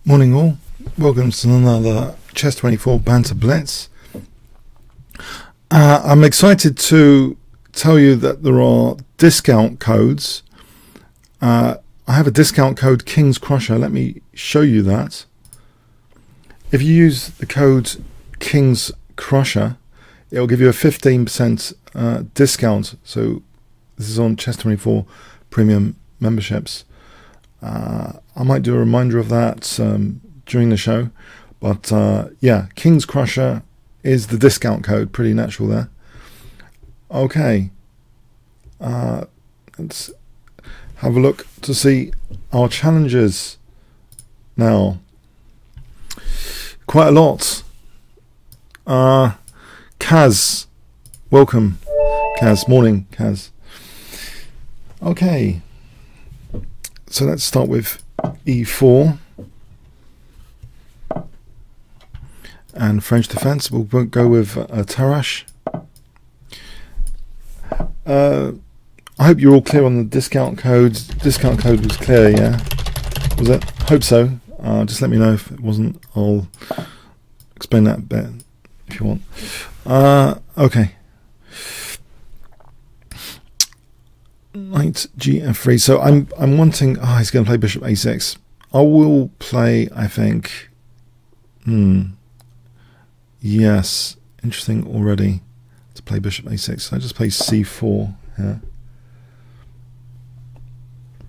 Morning all, welcome to another Chess24 Banter Blitz. I'm excited to tell you that there are discount codes. I have a discount code Kingscrusher. Let me show you that. If you use the code Kingscrusher, it will give you a 15% discount. So this is on Chess24 premium memberships. I might do a reminder of that during the show, but yeah, Kingscrusher is the discount code. Pretty natural there. Okay, let's have a look to see our challenges now. Quite a lot. Kaz, welcome. Kaz, morning, Kaz. Okay. So let's start with e4 and French defense. We'll go with Tarash. I hope you're all clear on the discount code. Discount code was clear, yeah? Was it? Hope so. Just let me know if it wasn't. I'll explain that bit if you want. Okay. Knight gf3. So I'm wanting. Oh, he's going to play bishop a6. I will play. I think. Yes, interesting already to play bishop a6. So I just play c4 here.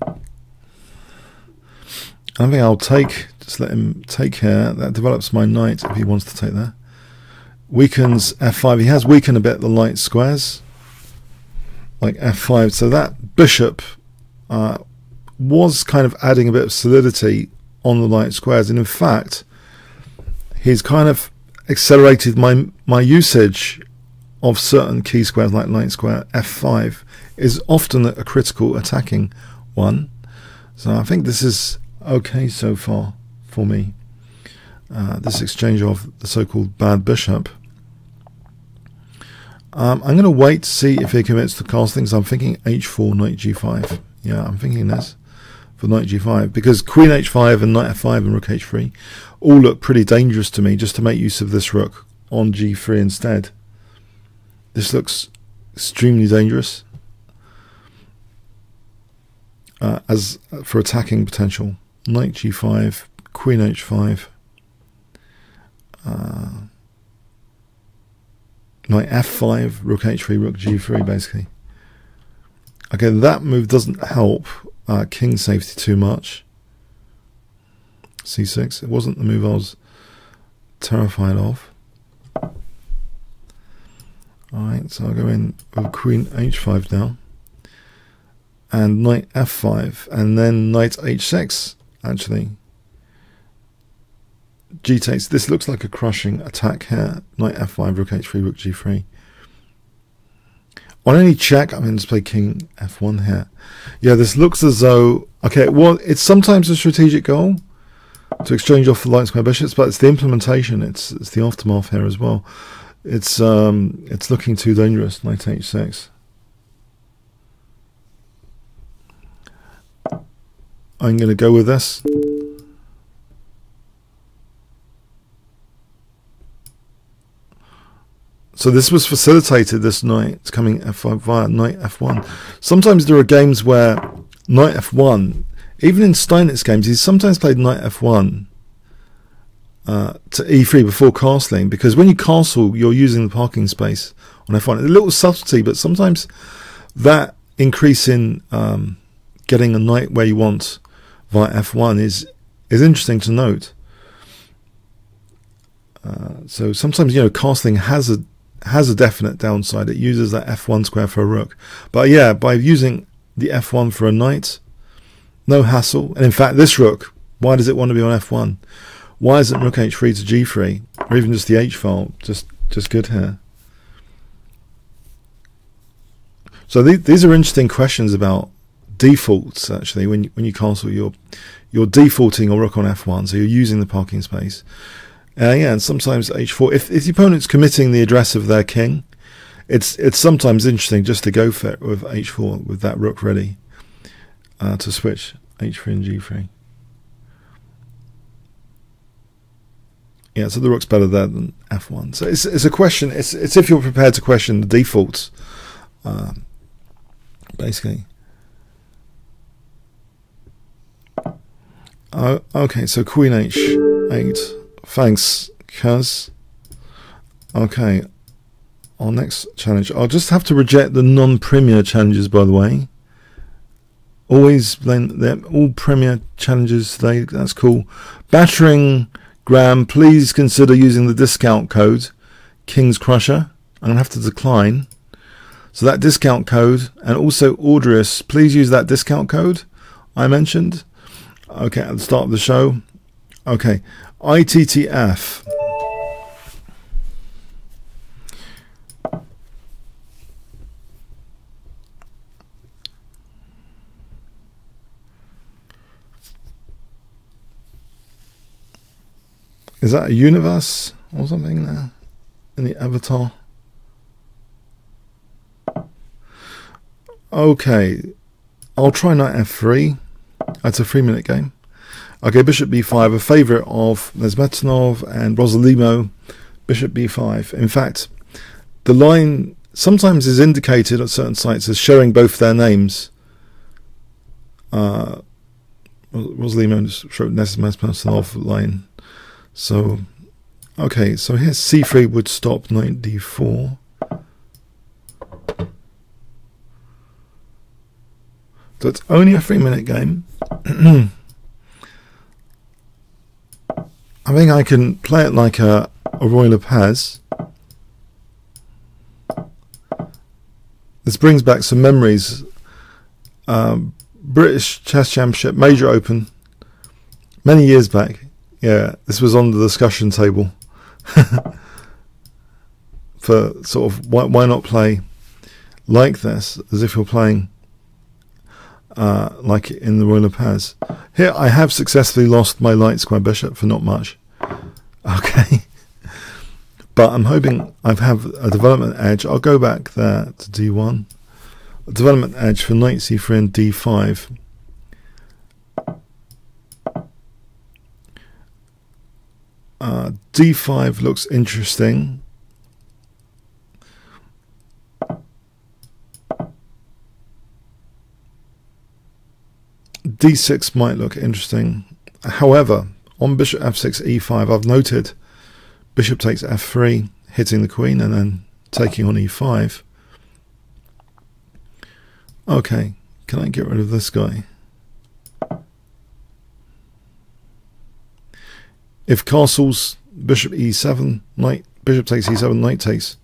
I think I'll take. Just let him take here. That develops my knight if he wants to take there. Weakens f5. He has weakened a bit the light squares, like f5, so that bishop was kind of adding a bit of solidity on the light squares, and in fact he's kind of accelerated my usage of certain key squares, like light square f5 is often a critical attacking one. So I think this is okay so far for me, this exchange of the so-called bad bishop. I'm going to wait to see if he commits to castling. So I'm thinking h4, knight g5. Yeah, I'm thinking this for knight g5, because queen h5 and knight f5 and rook h3 all look pretty dangerous to me, just to make use of this rook on g3 instead. This looks extremely dangerous as for attacking potential. Knight g5, queen h5, knight f5, rook h3, rook g3, basically. Okay, that move doesn't help king safety too much. c6, it wasn't the move I was terrified of. Alright, so I'll go in with queen h5 now, and knight f5, and then knight h6, actually. G takes. This looks like a crushing attack here. Knight f5, rook h3, rook g3. On any check, I'm going to play king f1 here. Yeah, this looks as though, okay, well, it's sometimes a strategic goal to exchange off the light square bishops, but it's the implementation. It's the aftermath here as well. It's looking too dangerous. Knight h6. I'm going to go with this. So this was facilitated, this knight. It's coming f5 via knight f1. Sometimes there are games where knight f1, even in Steiner's games, he's sometimes played knight f1 to e3 before castling, because when you castle, you're using the parking space on f1. A little subtlety, but sometimes that increase in getting a knight where you want via f1 is interesting to note. So sometimes, you know, castling has a definite downside. It uses that f1 square for a rook, but yeah, by using the f1 for a knight, no hassle. And in fact, this rook, why does it want to be on f1? Why isn't rook h3 to g3, or even just the h file? Just good here. So these are interesting questions about defaults. Actually, when you castle, you're defaulting a rook on f1, so you're using the parking space. Yeah, and sometimes h4. If the opponent's committing the address of their king, it's sometimes interesting just to go for it with h4 with that rook ready to switch h3 and g3. Yeah, so the rook's better there than f1. So it's a question. It's if you're prepared to question the defaults, basically. Okay, so queen h8. Thanks, Kaz. Okay, our next challenge. I'll just have to reject the non-premier challenges, by the way. Always blame all premier challenges today. That's cool. Battering Graham, please consider using the discount code Kingscrusher. I'm going to have to decline. So that discount code, and also Audrius, please use that discount code I mentioned. Okay, at the start of the show. Okay, ITTF. Is that a universe or something there in the avatar? Okay, I'll try knight f3. That's a 3-minute game. Okay, bishop b5, a favourite of Nesmetanov and Rosalimo. Bishop b5. In fact, the line sometimes is indicated at certain sites as showing both their names. Rosalimo showed Nesmetanov line. So, okay, so here c3 would stop knight d4. So it's only a 3-minute game. I think I can play it like a Roy Lopez. This brings back some memories. British Chess Championship, Major Open, many years back. Yeah, this was on the discussion table for sort of why not play like this as if you're playing like in the Roy Lopez. Here I have successfully lost my light square bishop for not much. Okay, but I'm hoping I have a development edge. I'll go back there to d1. A development edge for knight c3 and d5. D5 looks interesting. D6 might look interesting. However, on bishop f6 e5, I've noted bishop takes f3, hitting the queen and then taking on e5. Okay, can I get rid of this guy? If castles, bishop e7, knight, bishop takes e7, knight takes,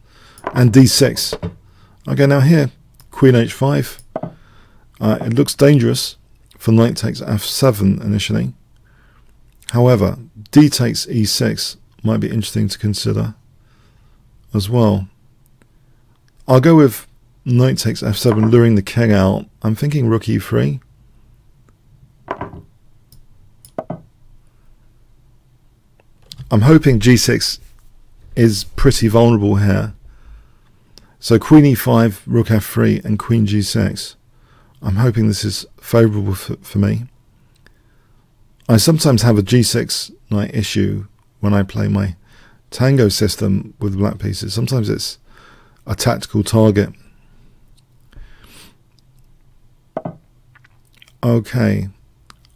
and d6. Okay, now here, queen h5. It looks dangerous for knight takes f7 initially. However, d takes e6 might be interesting to consider as well. I'll go with knight takes f7, luring the king out. I'm thinking rook e3. I'm hoping g6 is pretty vulnerable here. So queen e5, rook f3 and queen g6. I'm hoping this is favourable for me. I sometimes have a g6 knight issue when I play my tango system with black pieces. Sometimes it's a tactical target. Okay,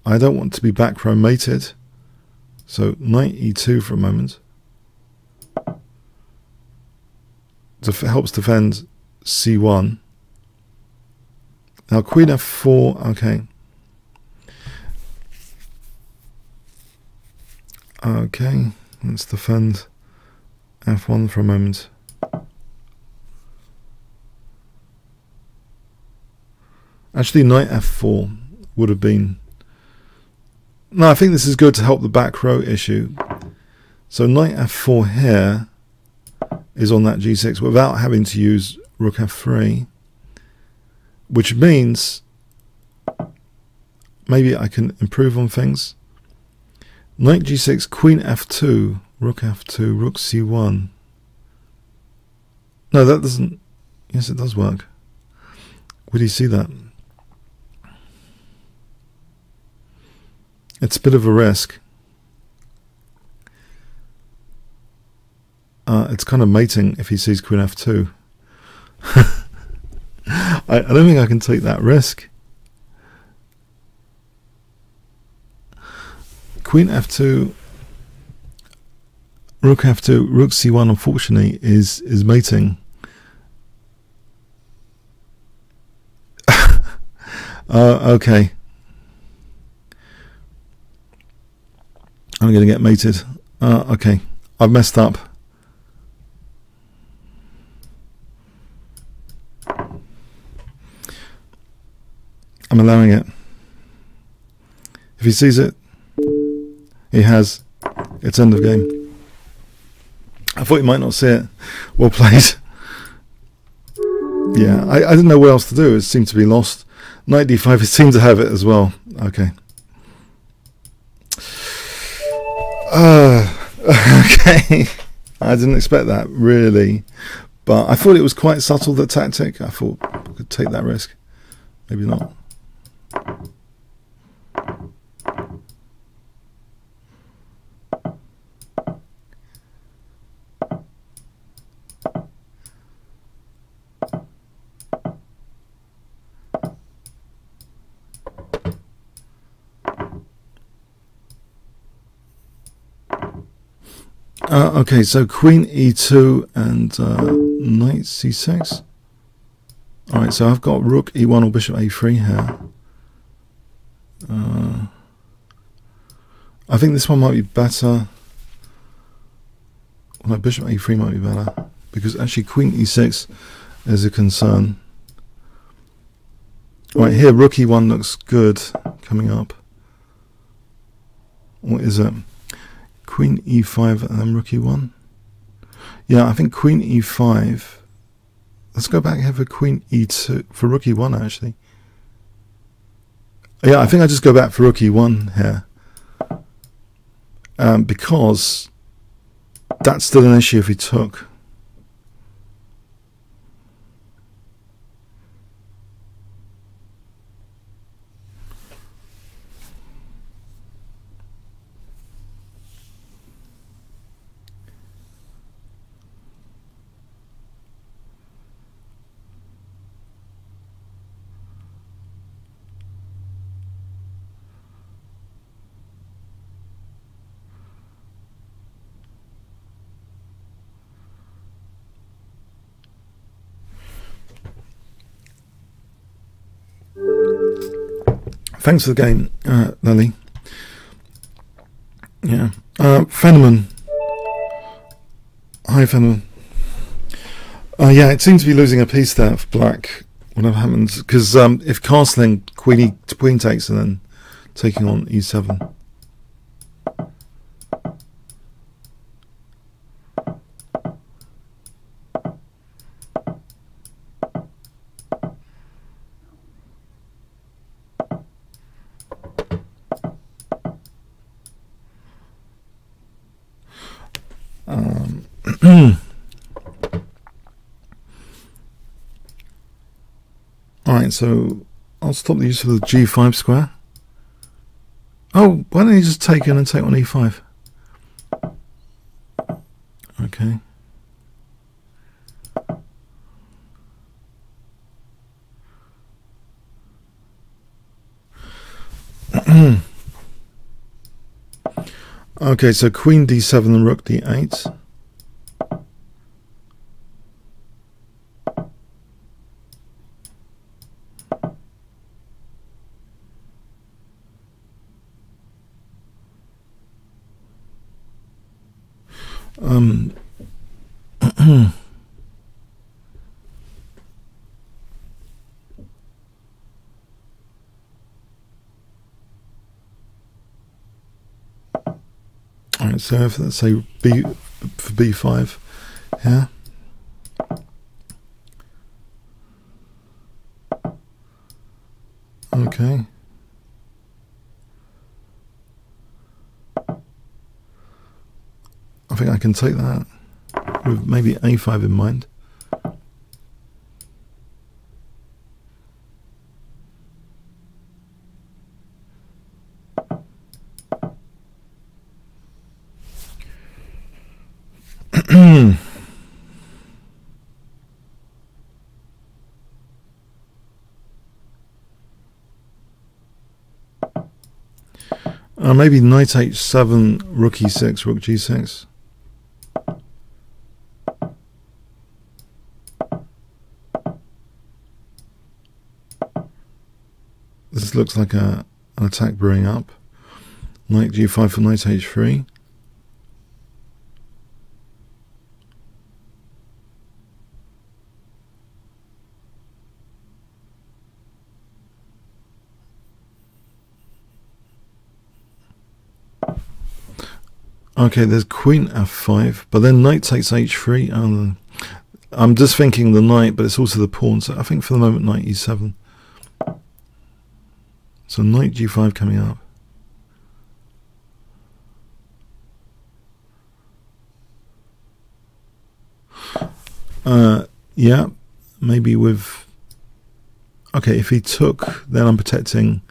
I don't want to be back row mated. So knight e2 for a moment. Helps defend c1. Now queen f4, okay. Okay, let's defend f1 for a moment. Actually, knight f4 would have been... No, I think this is good to help the back row issue. So knight f4 here is on that g6 without having to use rook f3, which means maybe I can improve on things. Knight g6, queen f2, rook c1. No, that doesn't... Yes, it does work. Would you see that? It's a bit of a risk. It's kind of mating if he sees queen f2. I don't think I can take that risk. Queen f2, rook f2, rook c1, unfortunately, is mating. Okay. I'm going to get mated. Okay, I've messed up. I'm allowing it. If he sees it, he has. It's end of game. I thought he might not see it. Well played. Yeah, I didn't know what else to do. It seemed to be lost. Knight d5, it seemed to have it as well. Okay. Okay. I didn't expect that, really. But I thought it was quite subtle, the tactic. I thought I could take that risk. Maybe not. Okay, so queen e2 and knight c6. Alright, so I've got rook e1 or bishop a3 here. I think this one might be better. Well, bishop a3 might be better, because actually queen e6 is a concern. Right here, rook e1 looks good coming up. What is it? Queen e5 and then rook e1. Yeah, I think queen e5. Let's go back here for queen e2, for rook e1 actually. Yeah, I think I just go back for rook e1 here. Because that's still an issue if he took. Thanks for the game, Lily. Yeah. Fenneman. Hi, Fenneman. Yeah, it seems to be losing a piece there for black. Whatever happens, because if castling, queen takes and then taking on e7. Alright, so I'll stop the use of the g5 square. Oh, why don't you just take in and take on e5? Okay. Okay, so queen d7 and rook d8. Alright, so if let's say B for b5 here. Okay. I think I can take that with maybe a5 in mind. Maybe knight h7, rook e6, rook g6. This looks like an attack brewing up. Knight g5 for knight h3. Okay, there's queen f5, but then knight takes h3. I'm just thinking the knight, but it's also the pawn, so I think for the moment knight e7. So knight g5 coming up. Yeah, maybe with... Okay, if he took, then I'm protecting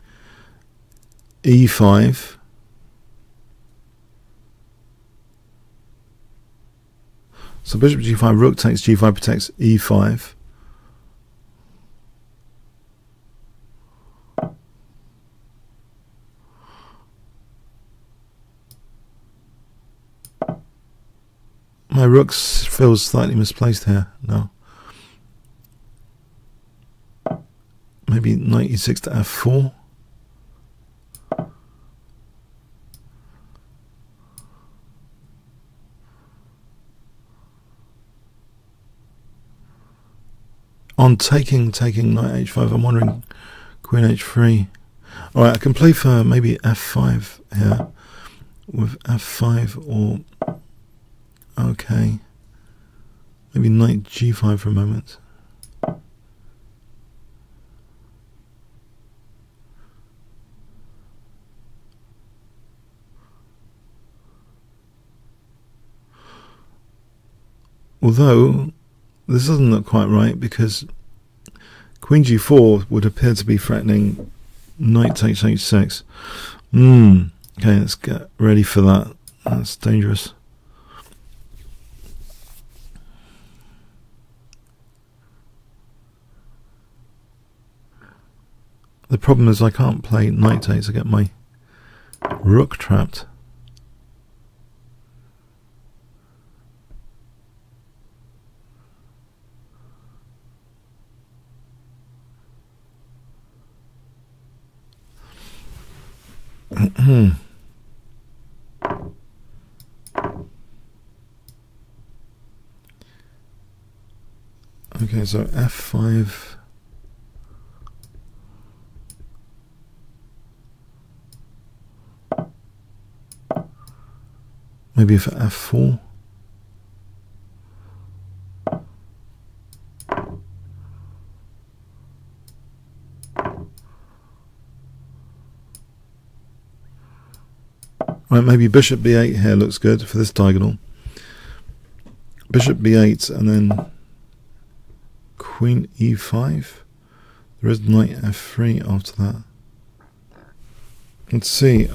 e5. So bishop g5, rook takes g5, protects e5. My rook feels slightly misplaced here now. Maybe knight e6 to f4. On taking knight h5, I'm wondering queen h3. Alright, I can play for maybe f5 here with f5 or... Okay. Maybe knight g5 for a moment. Although this doesn't look quite right because queen g4 would appear to be threatening knight takes h6. Okay, let's get ready for that. That's dangerous. The problem is I can't play knight takes, I get my rook trapped. Okay, so f5. Maybe for f4. Right, maybe bishop b8 here looks good for this diagonal. Bishop b8 and then queen e5. There is knight f3 after that. Let's see.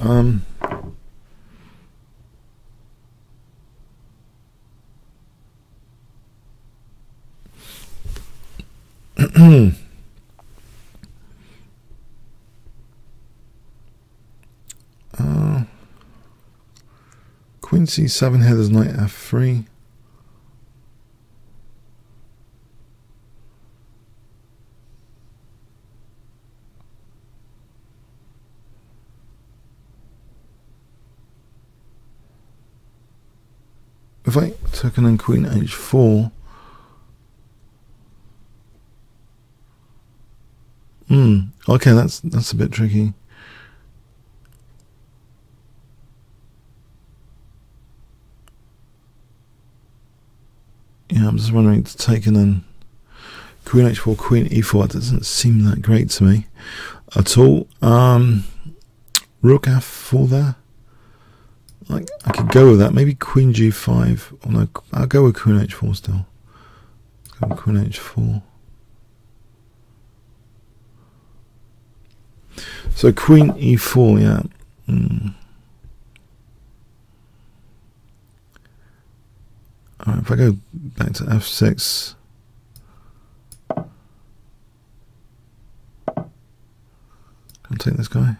Queen c7 here, there's knight f3. If I took and then queen h4, okay, that's a bit tricky. Yeah, I'm just wondering to take and then queen h4, queen e4. It doesn't seem that great to me at all. Rook f4 there. I could go with that. Maybe queen g5. Oh no, I'll go with queen h4 still. Let's go with queen h4. So queen e4, yeah. Alright, if I go back to f6, can I take this guy?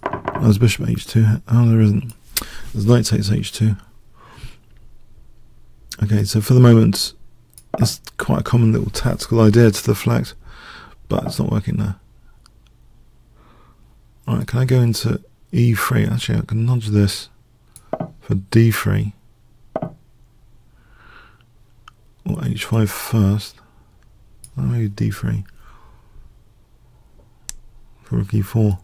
Oh, there's bishop h2. Oh, there isn't. There's knight takes h2. Okay, so for the moment, that's quite a common little tactical idea to deflect, but it's not working now. Alright, can I go into e3? Actually, I can nudge this for d3. Or h5 first. Oh, maybe d3. For rook e4.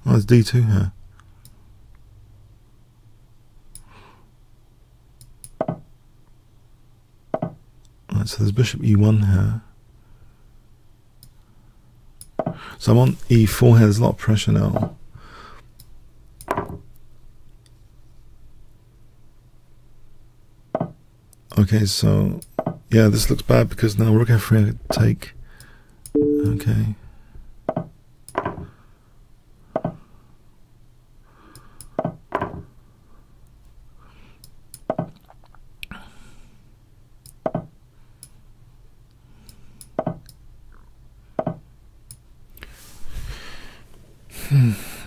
Oh, it's d2 here. Right, so there's bishop e1 here. So I'm on e4 here, there's a lot of pressure now. Okay, so yeah, this looks bad because now rook f3 I could take. Okay.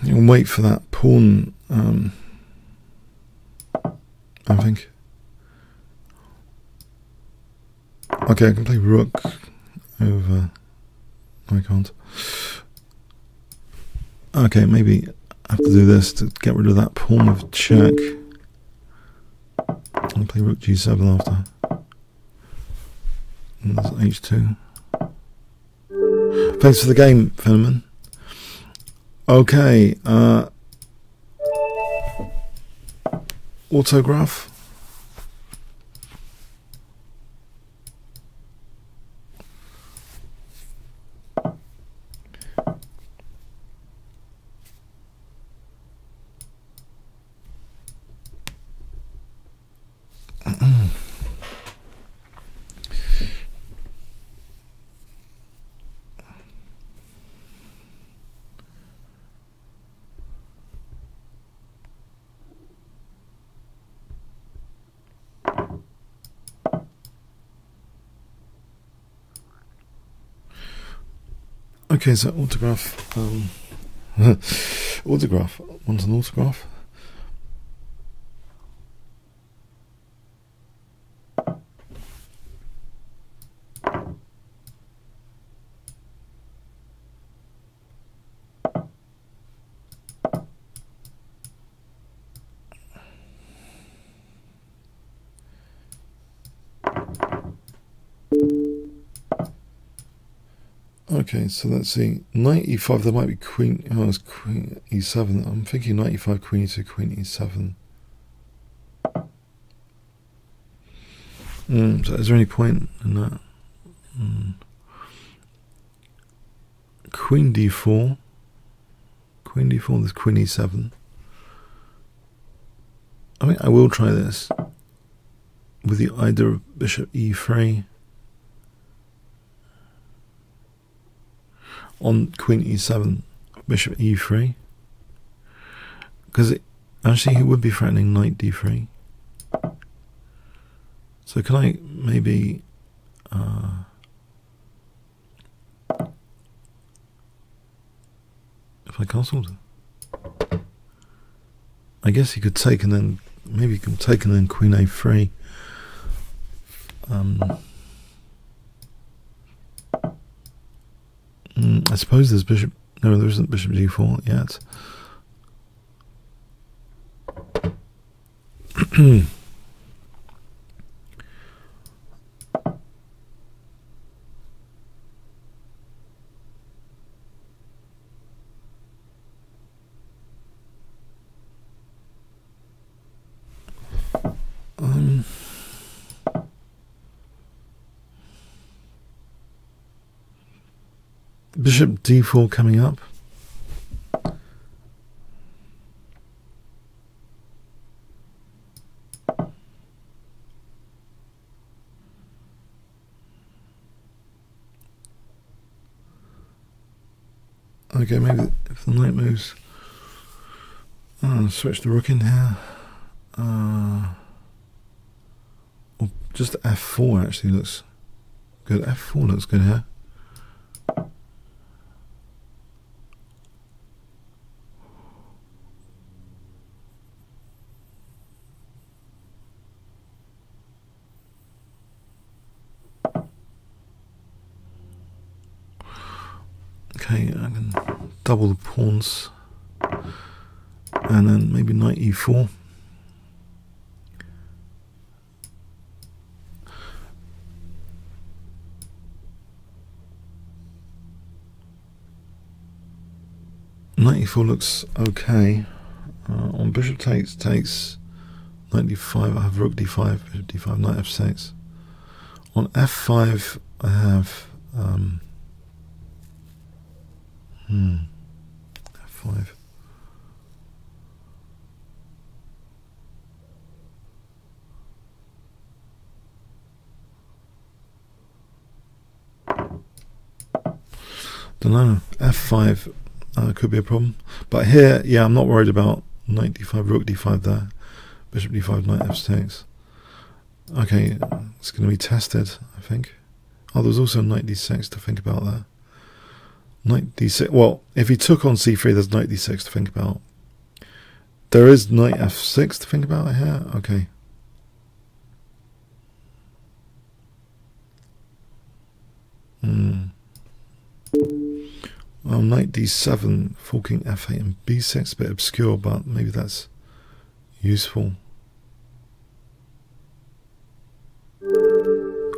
You'll wait for that pawn, I think. Okay, I can play rook over. I can't. Okay, maybe I have to do this to get rid of that pawn with check. I'll play rook g7 after. And there's h2. Thanks for the game, Fenneman. Okay, autograph. Okay, so autograph. Autograph. Want an autograph? Okay, so let's see. Knight e5, there might be queen. Oh, it's queen e7. I'm thinking knight e5, queen e2, queen e7. So is there any point in that? Queen d4. Queen d4, there's queen e7. I think I will try this with the idea of bishop e3 on queen e7, bishop e3, because actually he would be threatening knight d3. So can I maybe if I castled, I guess he could take and then maybe he can take and then queen a3. I suppose there's bishop. No, there isn't bishop g4 yet. Bishop d4 coming up. Okay, maybe if the knight moves, switch the rook in here. Or just f4 actually looks good. F4 looks good here. Okay, I can double the pawns, and then maybe knight e4. Knight e4 looks okay. On bishop takes, knight d5, I have rook d5, bishop d5, knight f6. On f5, I have f5. Don't know. F5 could be a problem, but here, yeah, I'm not worried about knight d5, rook d5 there, bishop d5, knight f6. Okay, it's going to be tested, I think. Oh, there's also knight d6 to think about there. Knight d6. Well, if he took on c3, there's knight d6 to think about. There is knight f6 to think about here. Okay. Well, knight d7, forking f8 and b6, a bit obscure, but maybe that's useful.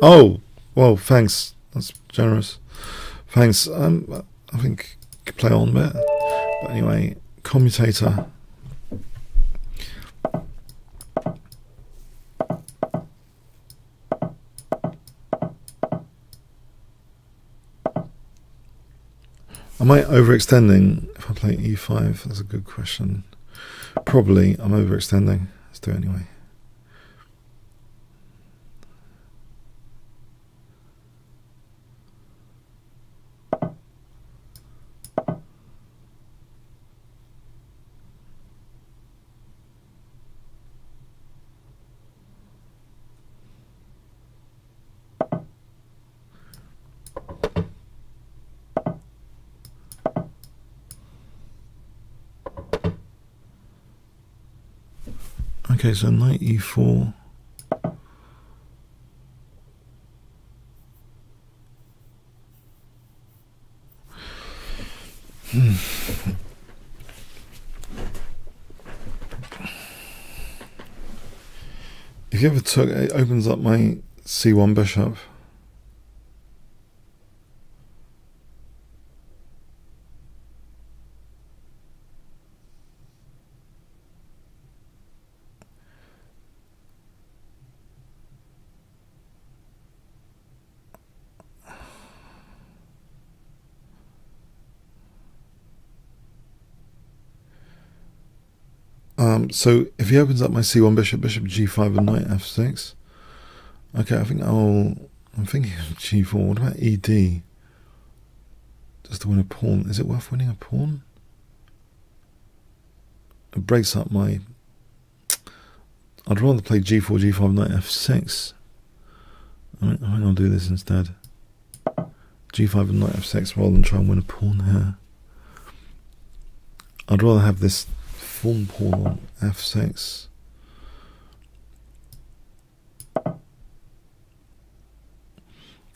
Oh, well, thanks. That's generous. Thanks. I think I could play on a bit. But anyway, commutator. Am I overextending if I play e5? That's a good question. Probably I'm overextending. Let's do it anyway. Okay, so knight e4. If you ever took, it opens up my c1 bishop. So if he opens up my c1 bishop, bishop g5 and knight f6. Okay, I'm thinking of g4. What about ed? Just to win a pawn. Is it worth winning a pawn? It breaks up my... I'd rather play g4, g5, knight f6. I think I'll do this instead. g5 and knight f6 rather than try and win a pawn here. I'd rather have this pawn on f6.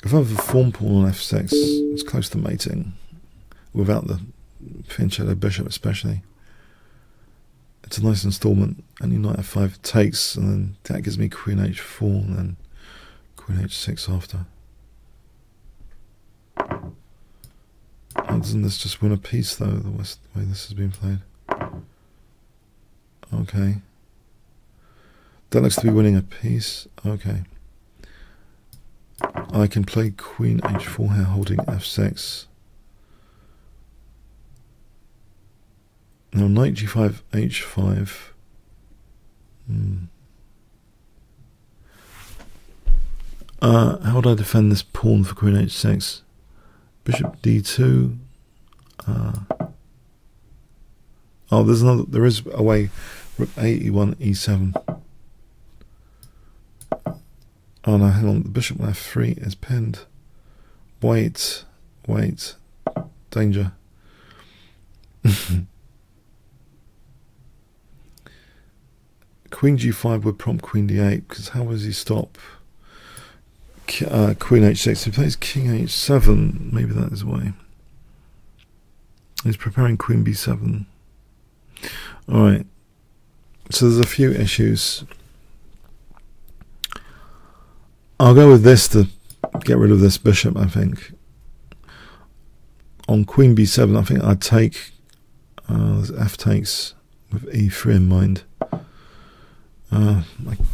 If I have a pawn on f6, it's close to mating without the thin shadow bishop especially. It's a nice installment. And knight f5 takes, and then that gives me queen h4 and then queen h6 after. Doesn't this just win a piece though, the way this has been played? Okay. That looks to be winning a piece. Okay. I can play queen h4 here holding f6. Now knight g5, h5. How would I defend this pawn for queen h6? Bishop d2. Oh, there's another. There is a way. Rook A1 E7. Oh no, hang on. The bishop on F3 is pinned. Wait, wait, danger. Queen G5 would prompt Queen D8 because how does he stop? Queen H6. If he plays King H7, maybe that is why. He's preparing Queen B7. Alright. So there's a few issues. I'll go with this to get rid of this bishop, I think. On Queen B7, I think I'd take F takes with E3 in mind. I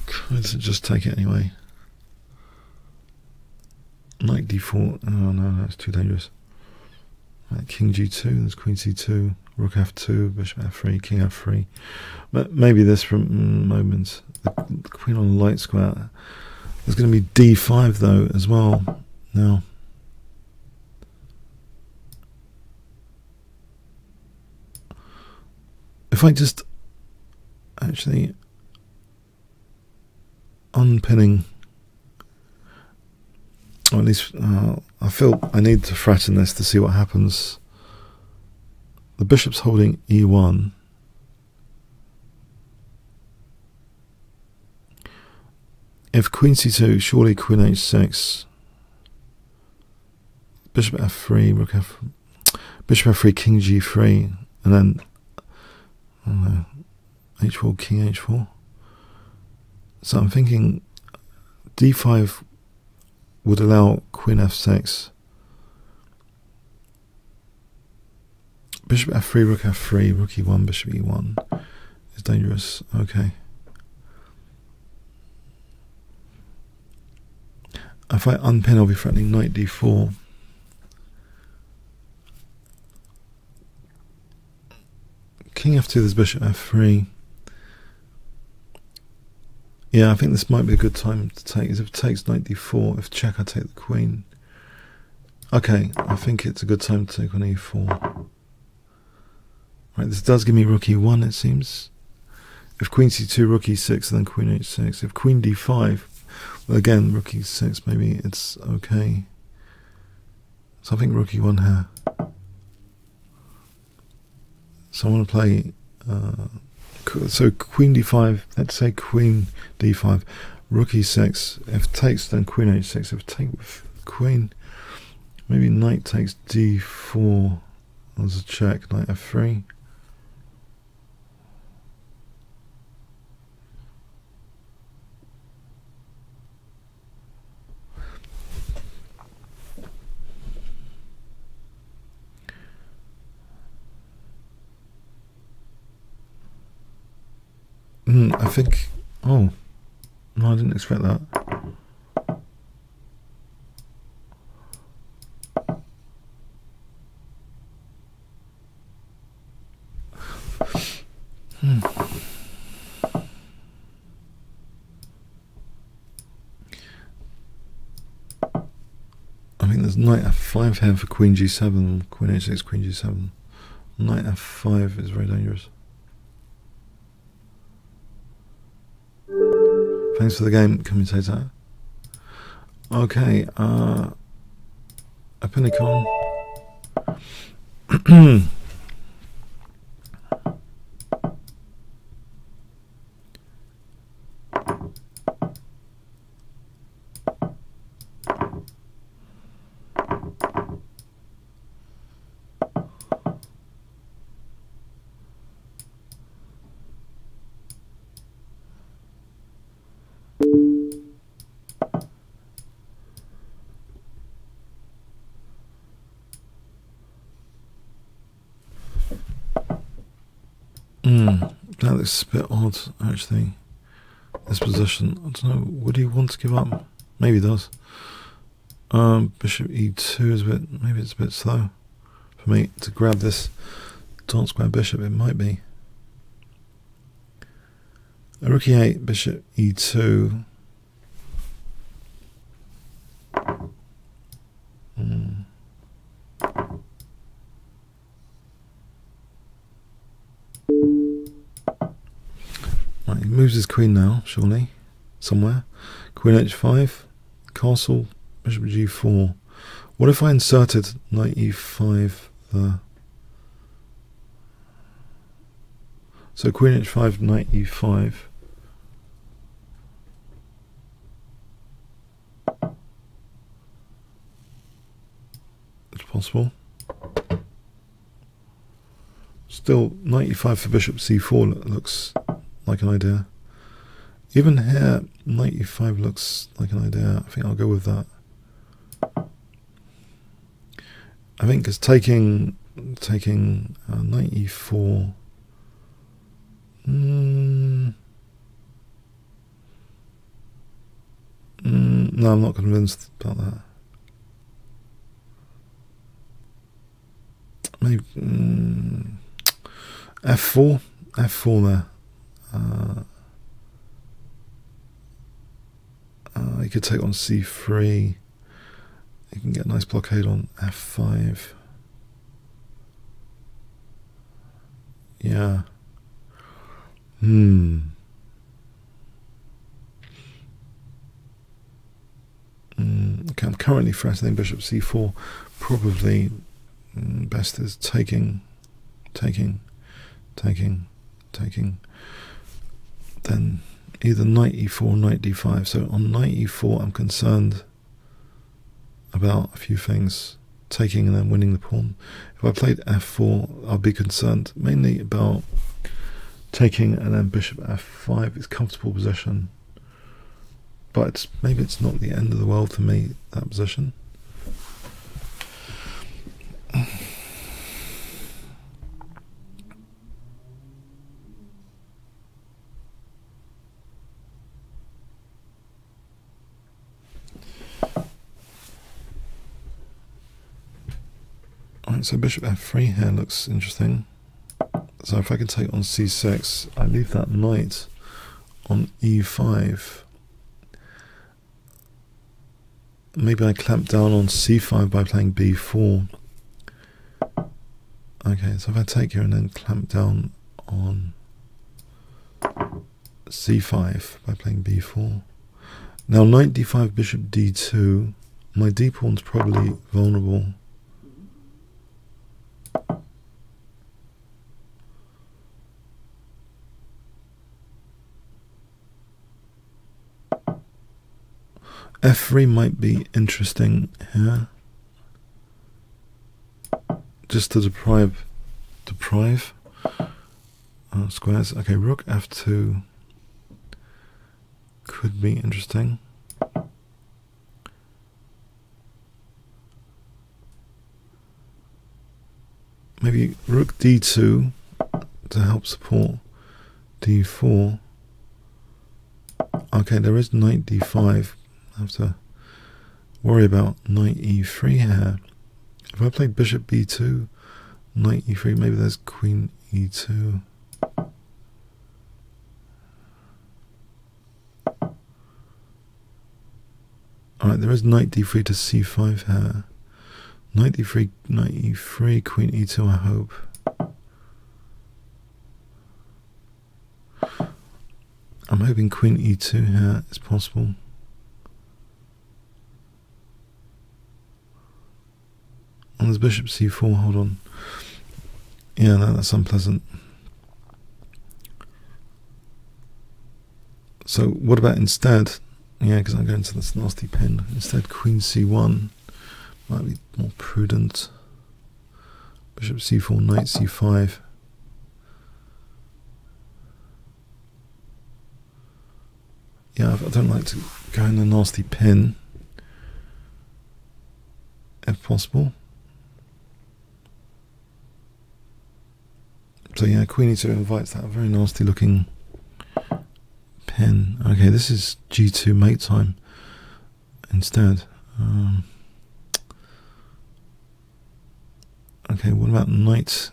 could just take it anyway. Knight D4. Oh no, that's too dangerous. Right, King G2, there's Queen C2, Rook F2, Bishop F3, King F3. But maybe this from moments. The Queen on the light square. There's going to be D5 though as well. Now, if I just actually unpinning, or at least I feel I need to threaten this to see what happens. The bishop's holding E1. If Queen C2, surely Queen H6. Bishop F3, Rook F, Bishop F3, King G3, and then I don't know, H4, King H4. So I'm thinking D5 would allow Queen F6. Bishop F3, Rook F3, Rook E1, Bishop E1 is dangerous. Okay. If I unpin, I'll be threatening Knight D4. King F2, there's Bishop F3. Yeah, I think this might be a good time to take. If it takes Knight D4, if check, I take the Queen. Okay, I think it's a good time to take on E4. Right, this does give me Rook E1, it seems. If Queen C2, Rook E6, then Queen H6. If Queen D5, well, again, Rook E6, maybe it's okay. So I think Rook E1 here. So I want to play, so Queen D5, let's say Queen D5, Rook E6, if takes then Queen H6, if take with Queen, maybe Knight takes D4, as a check, Knight F3. I think, oh, no, I didn't expect that. I think there's Knight F5 here for Queen G7, Queen H6, Queen G7. Knight F5 is very dangerous. Thanks for the game, commentator. Okay, a Pinnicon. That looks a bit odd, actually. This position, I don't know, would he want to give up? Maybe he does. Bishop E2 is a bit, maybe it's a bit slow for me to grab this dark square bishop, it might be. Rook E8, Bishop E2. he moves his queen now, surely, somewhere. Queen h5, castle, bishop g4. What if I inserted knight e5 there? So queen h5, knight e5. It's possible. Still, knight e5 for bishop c4 looks like an idea. Even here, knight e5 looks like an idea. I think I'll go with that. I think it's taking knight e4. No, I'm not convinced about that. Maybe f4 there. You could take on c3. You can get a nice blockade on f5. Yeah. Okay, I'm currently threatening bishop c4. Probably best is taking. Then either knight e4 or knight d5. So on knight e4 I'm concerned about a few things. Taking and then winning the pawn. If I played f4, I'll be concerned mainly about taking and then bishop f5. It's comfortable position, but maybe it's not the end of the world for me, that position. Alright, so bishop f3 here looks interesting. So if I can take on c6, I leave that knight on e5. Maybe I clamp down on c5 by playing b4. Okay, so if I take here and then clamp down on c5 by playing b4. Now knight d5, bishop d2. My d pawn's probably vulnerable. f3 might be interesting here, just to deprive squares. Okay, rook f2 could be interesting. Maybe rook d2 to help support d4. Okay, there is knight d5. I have to worry about knight e3 here. If I played bishop b2, knight e3, maybe there's queen e2. Alright, there is knight d3 to c5 here. Knight d3, knight e3, queen e2, I hope. I'm hoping queen e2 here is possible. And there's bishop c4, hold on. Yeah, no, that's unpleasant. So what about instead? Yeah, because I'm going to this nasty pin. Instead, queen c1 might be more prudent. Bishop c4, knight c5. Yeah, I don't like to go in a nasty pin, if possible. So yeah, queen e2 invites that very nasty looking pin. Okay, this is g2 mate time instead. Okay, what about knight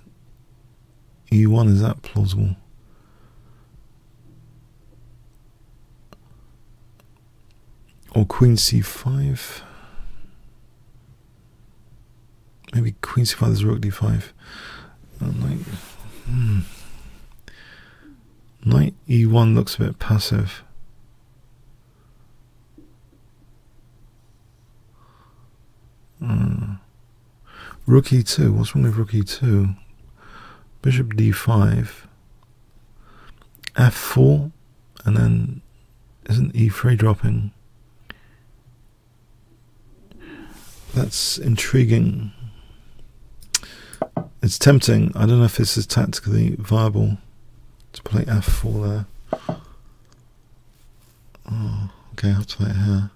e1? Is that plausible? Or queen c5? Maybe queen c5, there's rook d5. Knight e1 looks a bit passive. Rook e2. What's wrong with rook e2? Bishop d5. f4. And then isn't e3 dropping? That's intriguing. It's tempting. I don't know if this is tactically viable to play f4 there. Oh, okay, I'll have to play it here.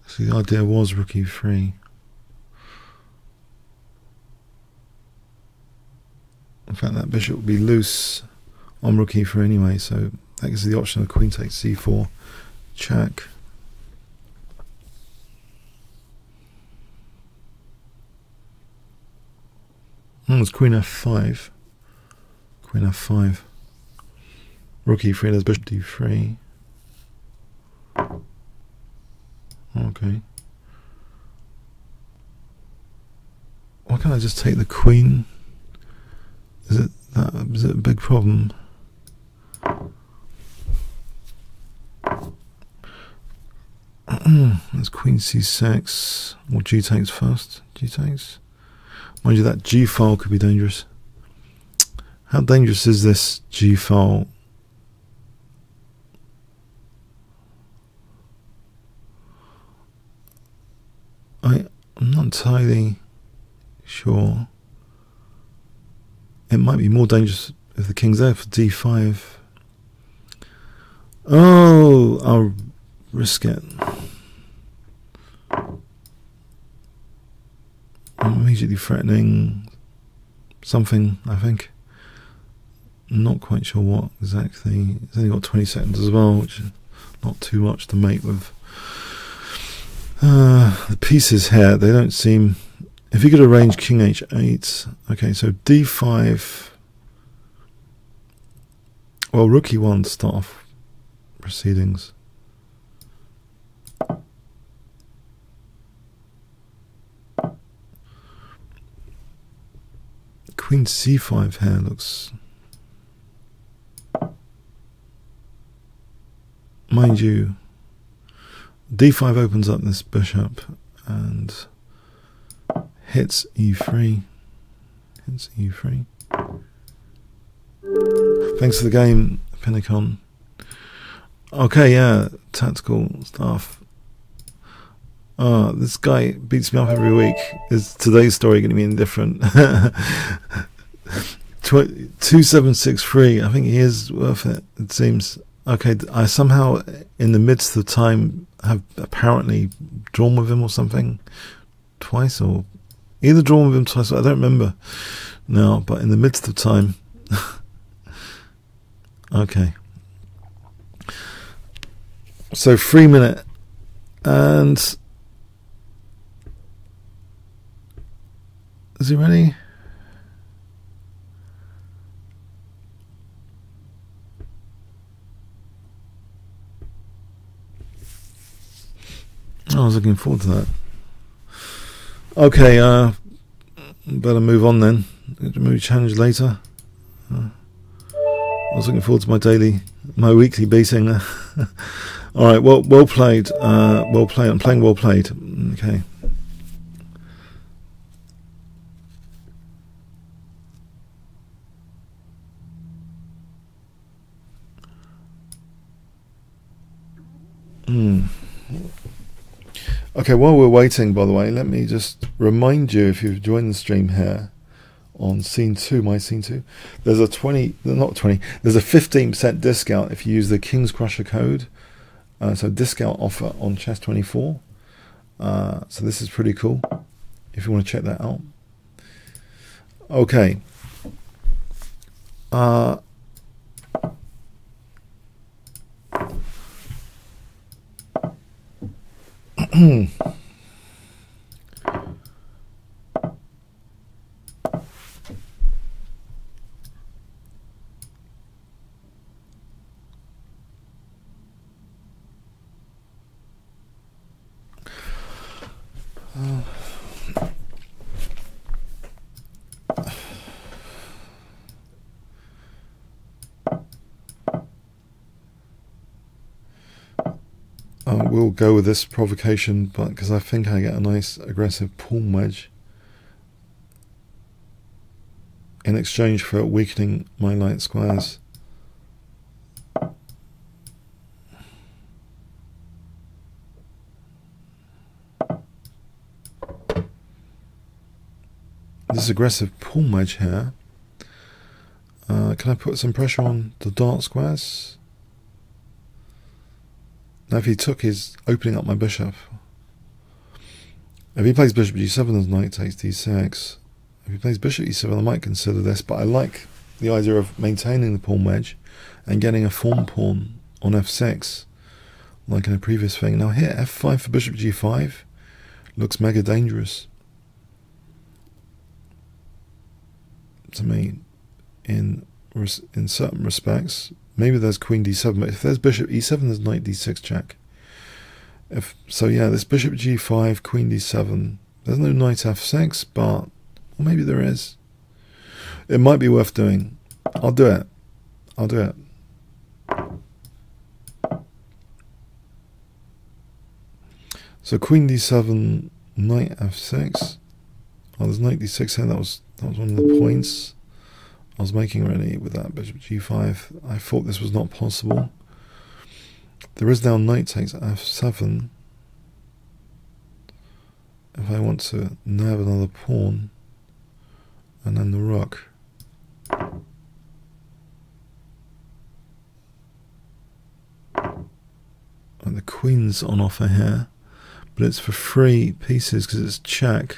So the idea was rook e3. In fact, that bishop would be loose on rook e3 anyway, so that gives you the option of queen takes c4, check. It's queen f5. Queen f5. Rook e3, there's bishop d3. Okay. Why can't I just take the queen? Is it a big problem? There's queen c6. Or g takes first. G takes. Mind you, that g file could be dangerous. How dangerous is this g file? I'm not entirely sure. It might be more dangerous if the king's there for d5. Oh, I'll risk it. I'm immediately threatening something, I think. Not quite sure what exactly. It's only got 20 seconds as well, which is not too much to make with. The pieces here, they don't seem... If you could arrange king h8... Okay, so d5... Well, rook e1 start off proceedings. Queen c5 here looks... Mind you, d5 opens up this bishop and hits e3. Hits e3. Thanks for the game, Pinnicon. Okay, yeah, tactical stuff. This guy beats me up every week. Is today's story going to be indifferent? 2763. I think he is worth it, it seems. Okay, I somehow, in the midst of time, have apparently drawn with him or something. Twice, or either drawn with him twice, I don't remember now, but in the midst of time. Okay. So 3 minute, and is he ready? I was looking forward to that. Okay, better move on then. Maybe challenge later. I was looking forward to my weekly beating. All right, well played. Well played. I'm playing well played. Okay. Okay, while we're waiting, by the way, let me just remind you, if you've joined the stream here on scene 2, my scene 2, there's a there's a 15% discount if you use the Kingscrusher code. So discount offer on Chess24. So this is pretty cool if you want to check that out. Okay. I will go with this provocation, but because I think I get a nice aggressive pawn wedge in exchange for weakening my light squares. This aggressive pawn wedge here. Can I put some pressure on the dark squares? Now if he took, he's opening up my bishop. If he plays bishop g7 as knight takes d6, if he plays bishop e7 I might consider this, but I like the idea of maintaining the pawn wedge and getting a form pawn on f6 like in a previous thing. Now here f5 for bishop g5 looks mega dangerous to me in certain respects. Maybe there's queen d7, but if there's bishop e7 there's knight d6 check. If so, yeah, this bishop g5, queen d7, there's no knight f6, but well, maybe there is. It might be worth doing. I'll do it. I'll do it. So queen d7, knight f6. Oh, there's knight d6 here. That was one of the points I was making already with that bishop g5. I thought this was not possible. There is now knight takes f7. If I want to nab another pawn, and then the rook. And the queen's on offer here, but it's for 3 pieces because it's check.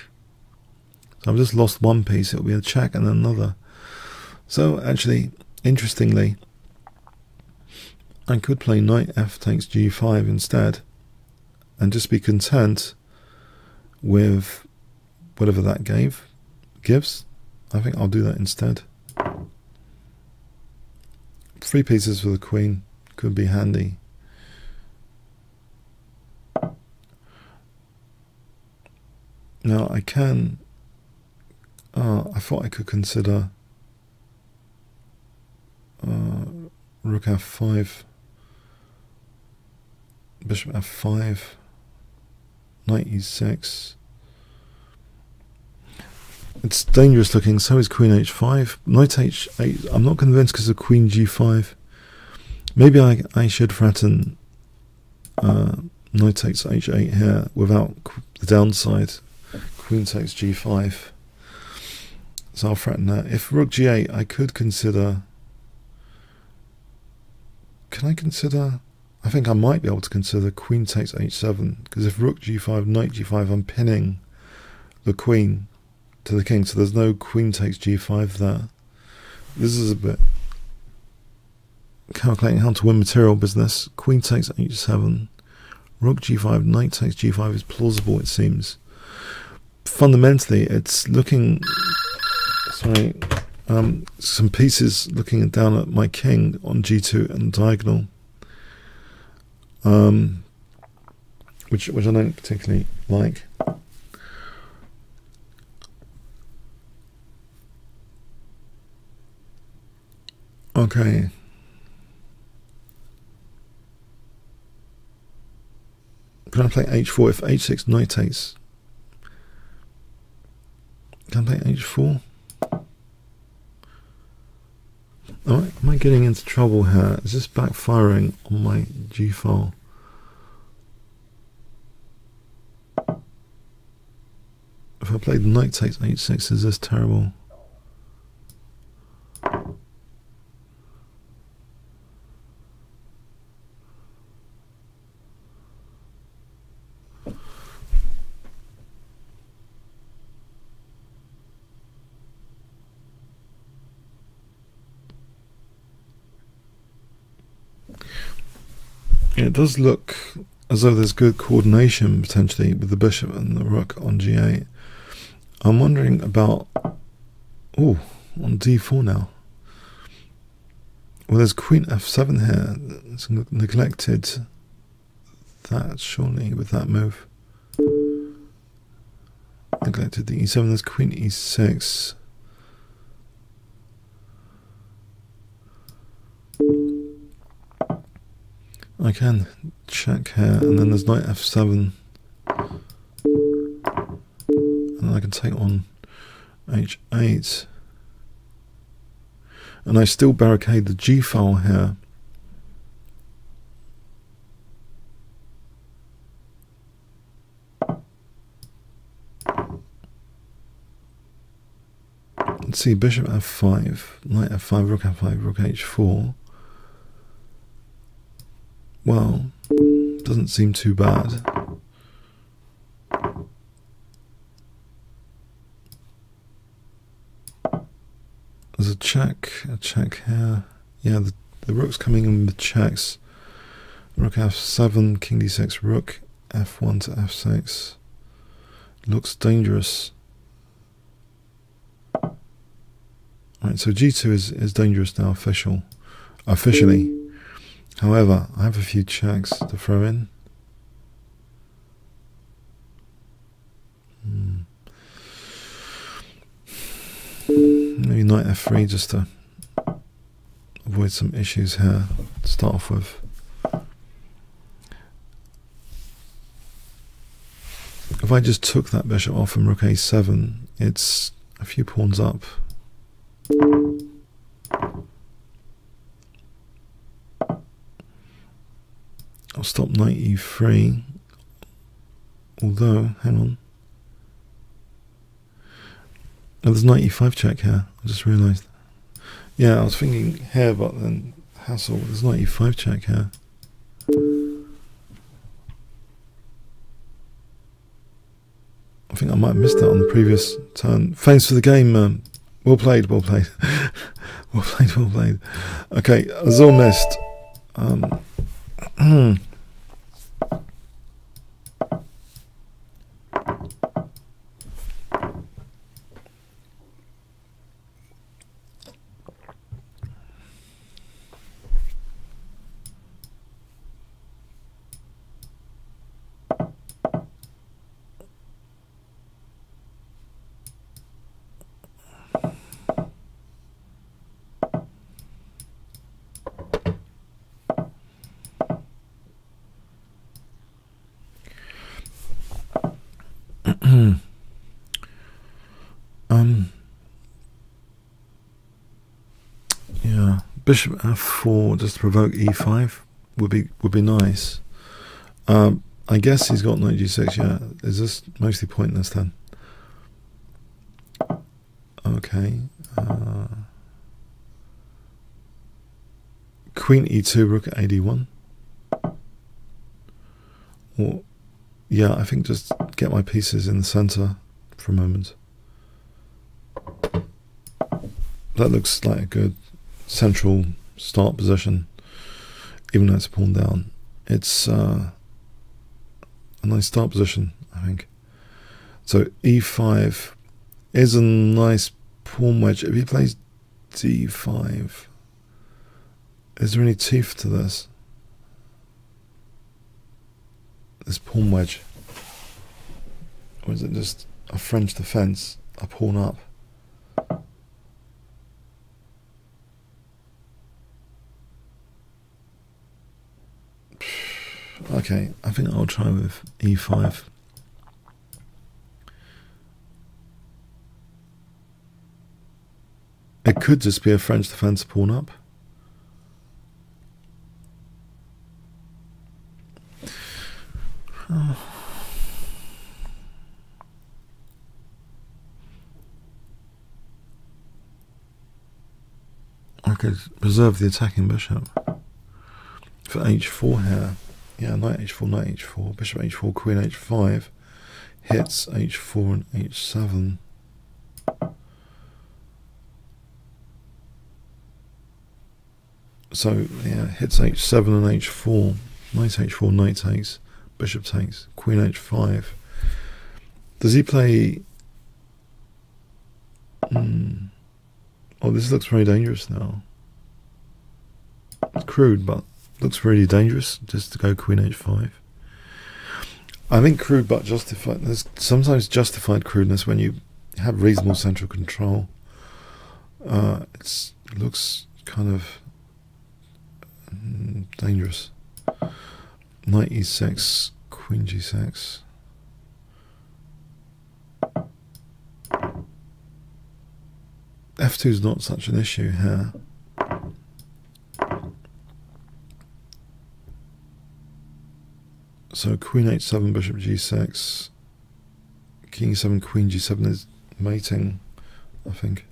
So I've just lost one piece. It'll be a check and then another. So actually, interestingly, I could play knight f takes g5 instead and just be content with whatever that gives. I think I'll do that instead. 3 pieces for the queen could be handy. Now I can, I thought I could consider rook f5, bishop f5, knight e6. It's dangerous looking, so is queen h5. Knight h8, I'm not convinced because of queen g5. Maybe I should threaten knight takes h8 here without the downside. Queen takes g5. So I'll threaten that. If rook g8, I could consider... Can I consider... I think I might be able to consider queen takes h7, because if rook g5, knight g5, I'm pinning the queen to the king, so there's no queen takes g5 there. This is a bit calculating how to win material business. Queen takes h7, rook g5, knight takes g5 is plausible, it seems. Fundamentally, it's looking... Sorry... some pieces looking down at my king on g2 and diagonal, which I don't particularly like. Okay. Can I play h4 if h6 knight takes? Can I play h4? Am I getting into trouble here? Is this backfiring on my G file? If I played knight takes h6, is this terrible? It does look as though there's good coordination potentially with the bishop and the rook on g8. I'm wondering about, oh, on d4 now. Well, there's queen f7 here. It's neglected that surely with that move. Neglected the e7. There's queen e6. I can check here, and then there's knight f7, and I can take on h8, and I still barricade the g file here. Let's see, bishop f5, knight f5, rook f5, rook h4. Well, doesn't seem too bad. There's a check here. Yeah, the rook's coming in with checks. Rook f7, king d6, rook f1 to f6. Looks dangerous. Right, so g2 is dangerous now, officially. However, I have a few checks to throw in. Maybe knight f3 just to avoid some issues here to start off with. If I just took that bishop off and rook a7, it's a few pawns up. I'll stop knight e3, although, hang on. Oh, there's knight e5 check here, I just realised. Yeah, I was thinking here, but then hassle, there's knight e5 check here. I think I might have missed that on the previous turn. Thanks for the game, well played, well played. well played, well played. Okay, Azul missed. Yeah, bishop f4 just to provoke e5 would be nice. I guess he's got knight g6. Yeah, is this mostly pointless then? Okay. Queen e2, rook at ad1. Or yeah, I think just get my pieces in the center for a moment. That looks like a good central start position, even though it's a pawn down. It's a nice start position, I think. So e5 is a nice pawn wedge. If he plays d5, is there any teeth to this? This pawn wedge, or is it just a French defense, a pawn up? Okay, I think I'll try with e5. It could just be a French defense pawn up. Oh. I could preserve the attacking bishop for h4 here. Yeah, knight h4, knight h4, bishop h4, queen h5, hits h4 and h7. So yeah, hits h7 and h4, knight h4, knight takes, bishop takes, queen h5. Does he play... Oh, this looks very dangerous now. It's crude, but looks really dangerous just to go queen h5. I think crude but justified. There's sometimes justified crudeness when you have reasonable central control. It looks kind of dangerous. Knight e6, queen g6. F2 is not such an issue here. So queen h7, bishop g6, king e7, queen g7 is mating, I think.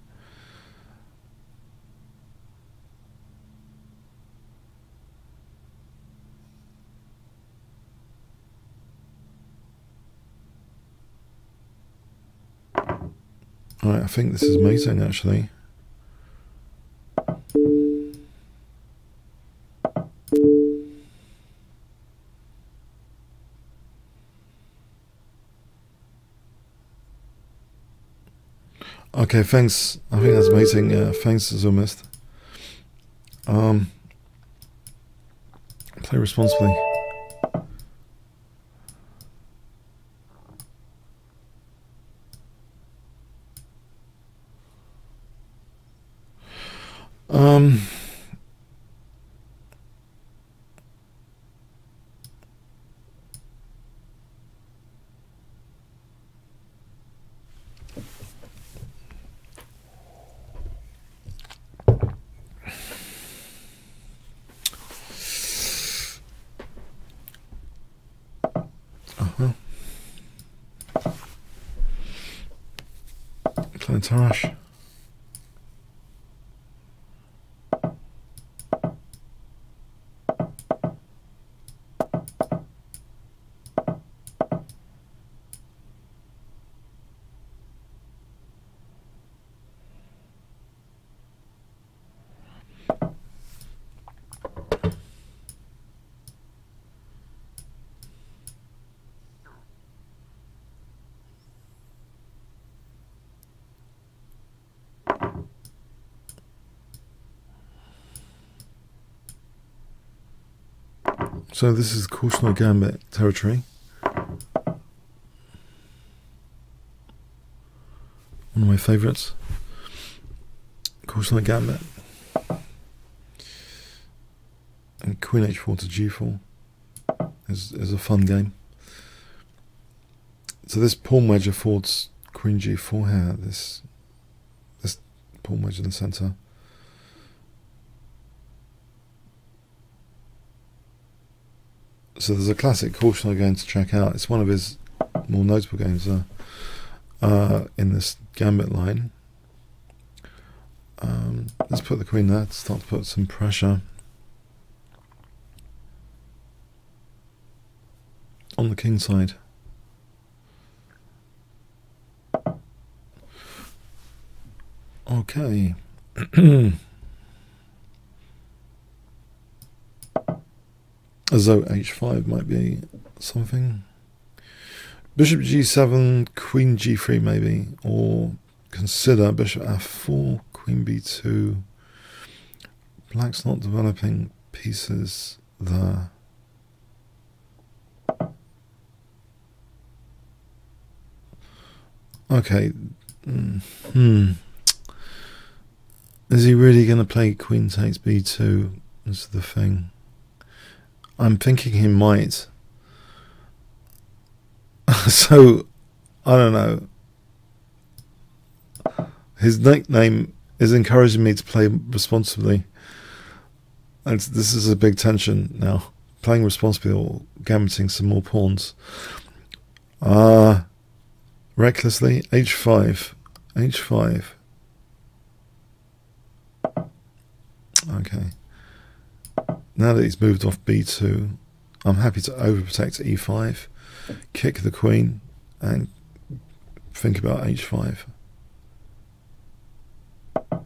Alright, I think this is mating actually. Okay, thanks. I think that's mating. Yeah, thanks is almost. Play responsibly. Playing Tarash. So this is cautionary gambit territory. One of my favourites. Cautionary gambit. And queen h4 to g4 is a fun game. So this pawn wedge affords queen g4 here. This pawn wedge in the centre. So there's a classic cautionary game to check out. It's one of his more notable games in this gambit line. Let's put the queen there to start to put some pressure on the king side. Okay. As though h5 might be something. Bishop g7, queen g3 maybe, or consider bishop f4, queen b2. Black's not developing pieces there. Okay. Is he really going to play queen takes b2 as the thing? I'm thinking he might. So, I don't know. His nickname is encouraging me to play responsibly. And this is a big tension now. Playing responsibly or gambiting some more pawns. Recklessly, h5. h5. Okay. Now that he's moved off b2, I'm happy to overprotect e5, kick the queen, and think about h5. Alright,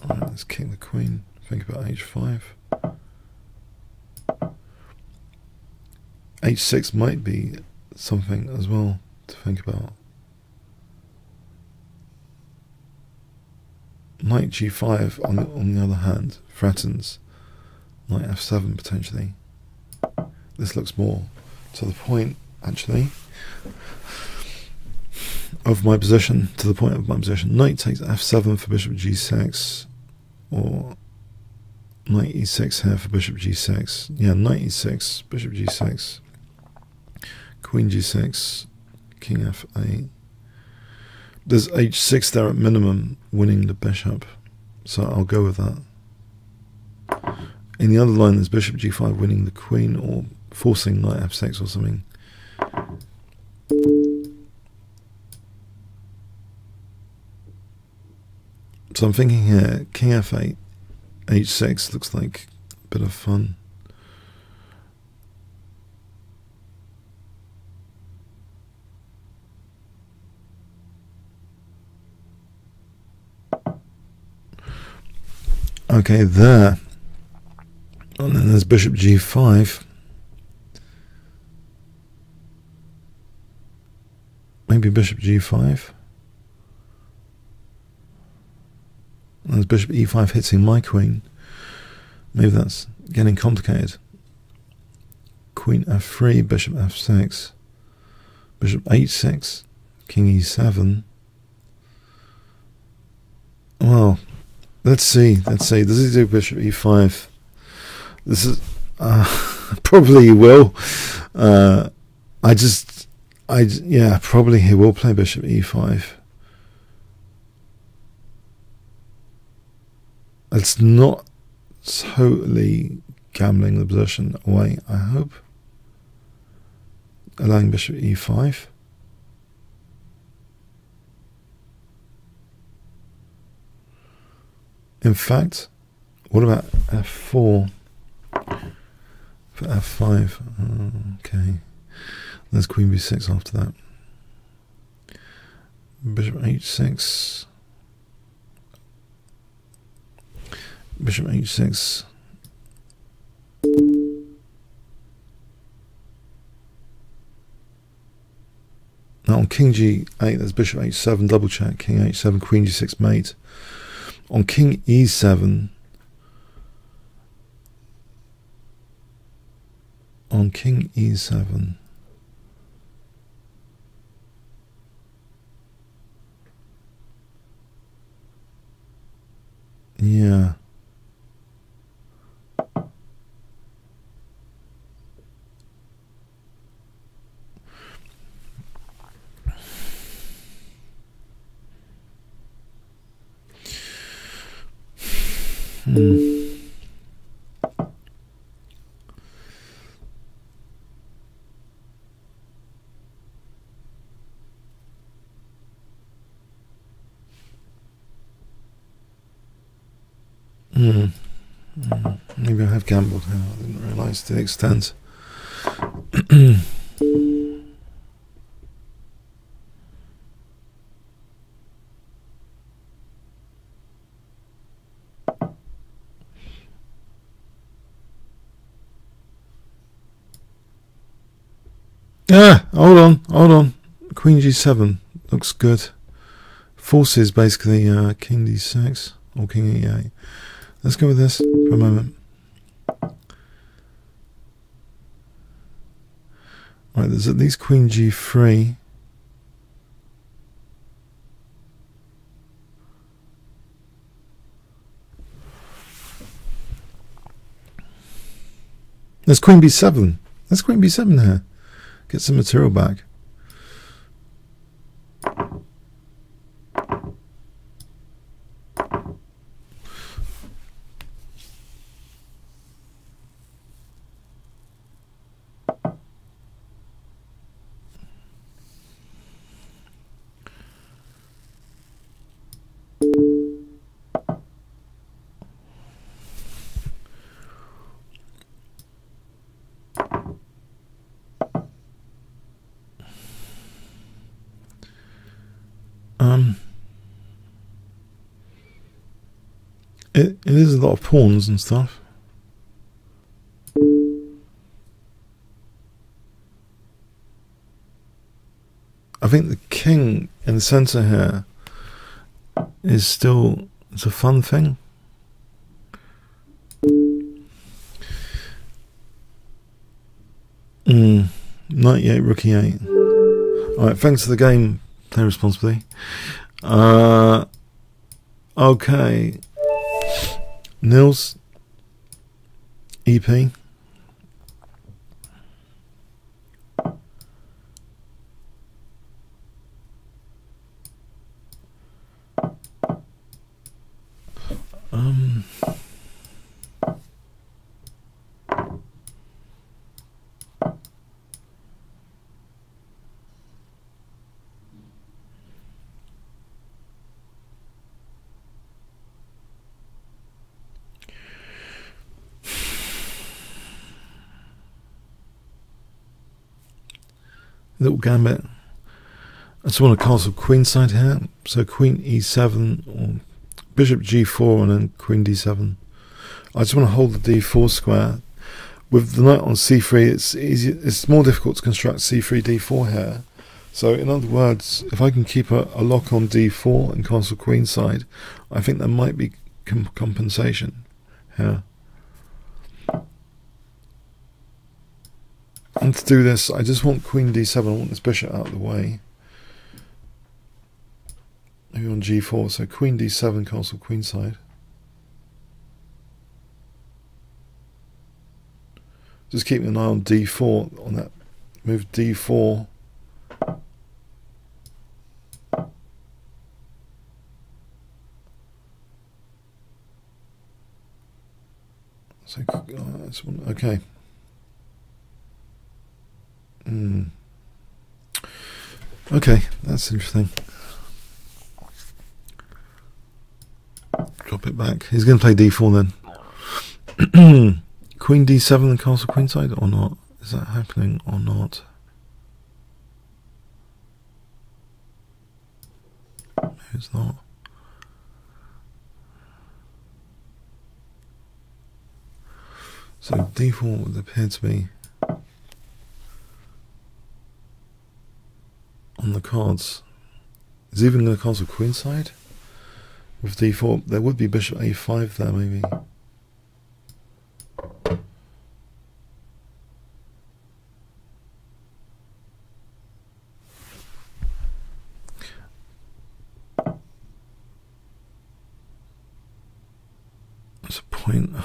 let's kick the queen, think about h5. h6 might be something as well to think about. Knight g5 on the other hand threatens knight f7 potentially. This looks more to the point actually of my position, Knight takes f7 for bishop g6, or Knight e6 here for bishop g6. Yeah, knight e6, bishop g6, queen g6, king f8. There's h6 there at minimum, winning the bishop, so I'll go with that. In the other line, there's bishop g5 winning the queen, or forcing knight f6 or something. So I'm thinking here, king f8, h6 looks like a bit of fun. Okay, there. And then there's bishop g5. Maybe bishop g5. And there's bishop e5 hitting my queen. Maybe that's getting complicated. Queen f3, bishop f6, bishop h6, king e7. Well, let's see. Does he do bishop e5? This is probably he will. Yeah, probably he will play bishop e5. It's not totally gambling the position away, I hope. Allowing bishop e5. In fact, what about f4 for f5? Okay, there's queen b6 after that. Bishop h6. Bishop h6. Now on king g8, there's bishop h7, double check, king h7, queen g6 mate. On king e7, yeah. Maybe I have gambled here. I didn't realise to the extent. Hold on. Queen g7 looks good. Forces basically king d6 or king e8. Let's go with this for a moment. Right, there's at least queen g3. There's queen b7. There's queen b7 here. Get some material back. It is a lot of pawns and stuff. I think the king in the centre here is still, it's a fun thing. Knight e8, rook e8. Alright, thanks for the game. Play responsibly. Okay. Nils, EP. Little gambit. I just want a castle queenside here. So queen e7 or bishop g4 and then queen d7. I just want to hold the d4 square. With the knight on c3, it's easy. It's more difficult to construct c3 d4 here. So in other words, if I can keep a lock on d4 and castle queenside, I think there might be compensation here. And to do this, I just want queen d7. I want this bishop out of the way. Maybe on g4, so queen d7, castle queenside. Just keeping an eye on d4, on that move d4. So, okay. Okay, that's interesting. Drop it back. He's going to play d4 then. Queen d7 and castle queenside or not? Is that happening or not? Maybe it's not. So d4 would appear to be on the cards. Is even going to castle queenside with d4? There would be bishop a5 there, maybe. That's a point.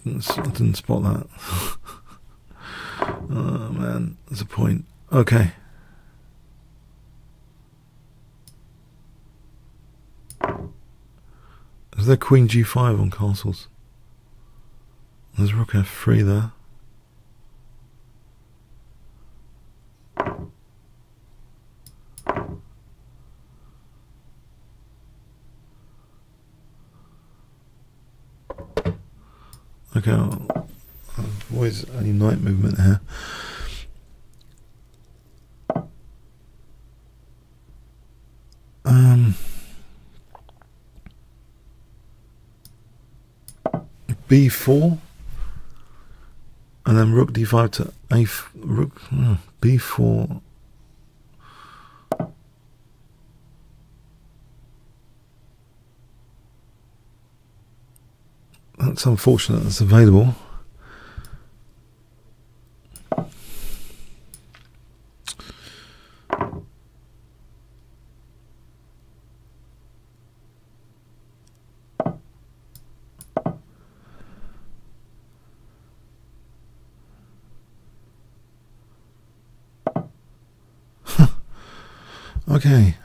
I didn't spot that. Oh man, there's a point. Okay. Is there queen g5 on castles? There's rook f3 there. Okay, I'll avoid any knight movement here. B4 and then rook d5 to rook b4. That's unfortunate. That's available. Okay.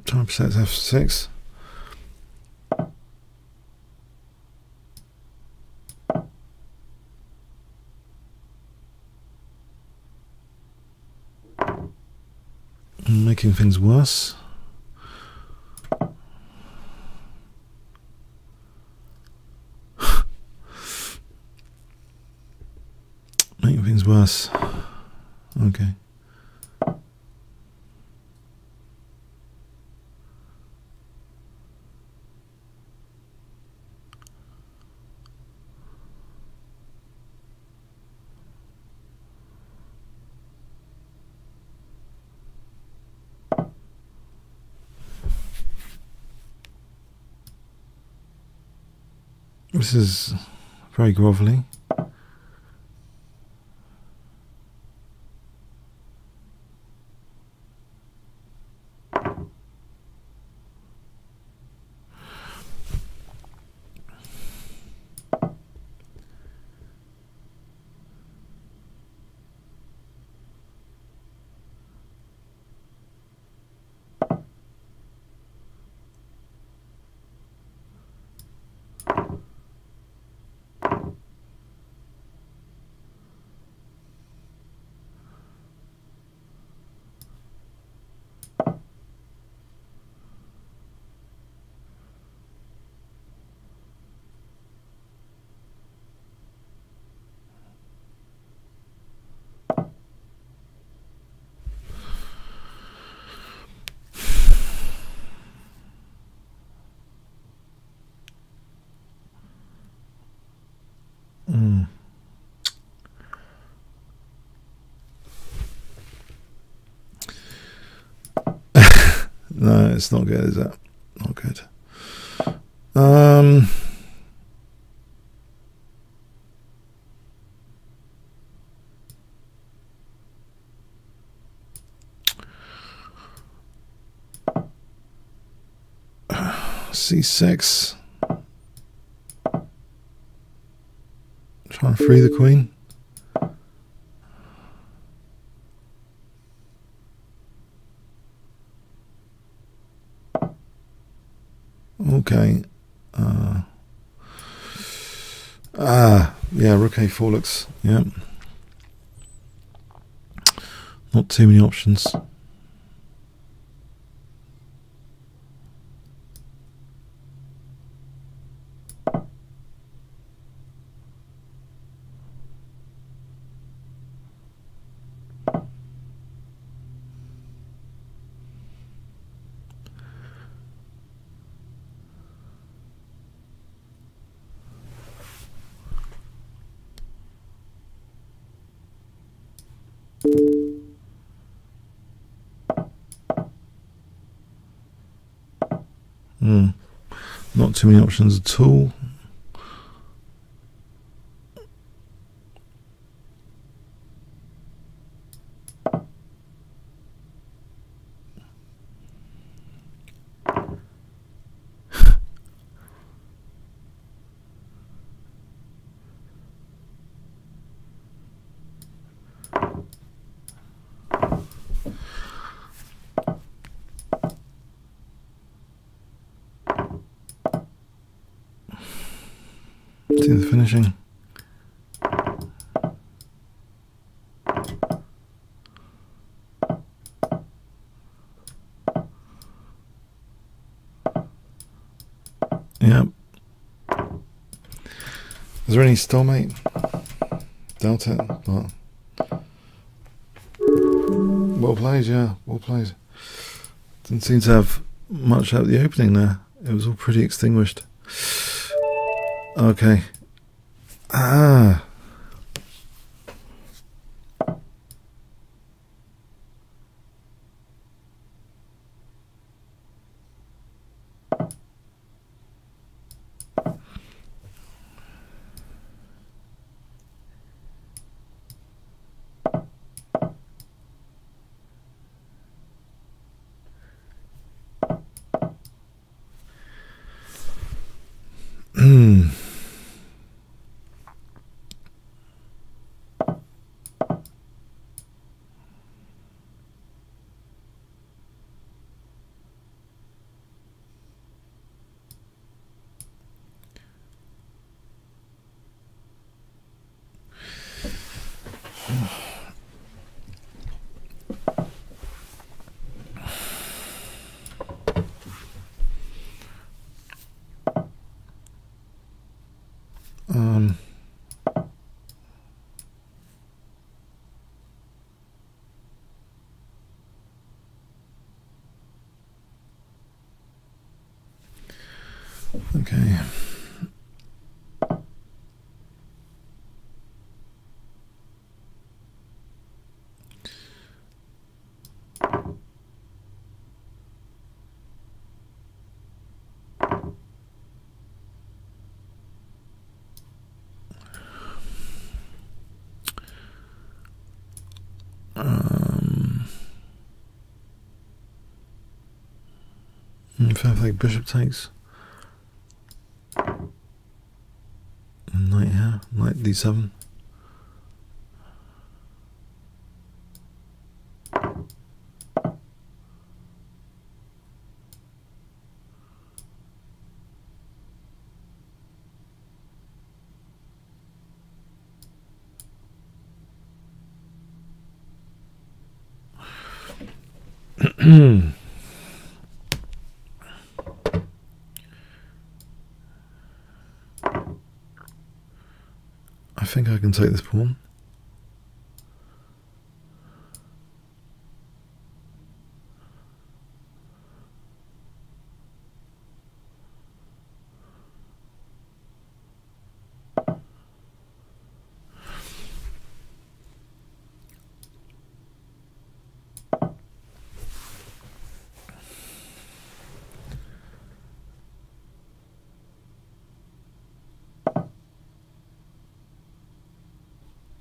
Time to set f6. Making things worse. Making things worse. Okay. This is very grovelly. No, it's not good, is it? Not good. C6. Try and free the queen. Okay. Yeah, rook a4 looks, yeah. Not too many options. Not too many options at all. See the finishing. Yep. Is there any stalemate? Doubt it, but well played, yeah, well played. Didn't seem to have much at the opening there. It was all pretty extinguished. Okay. Okay. If I think bishop takes. Knight here, knight d7. I think I can take this pawn.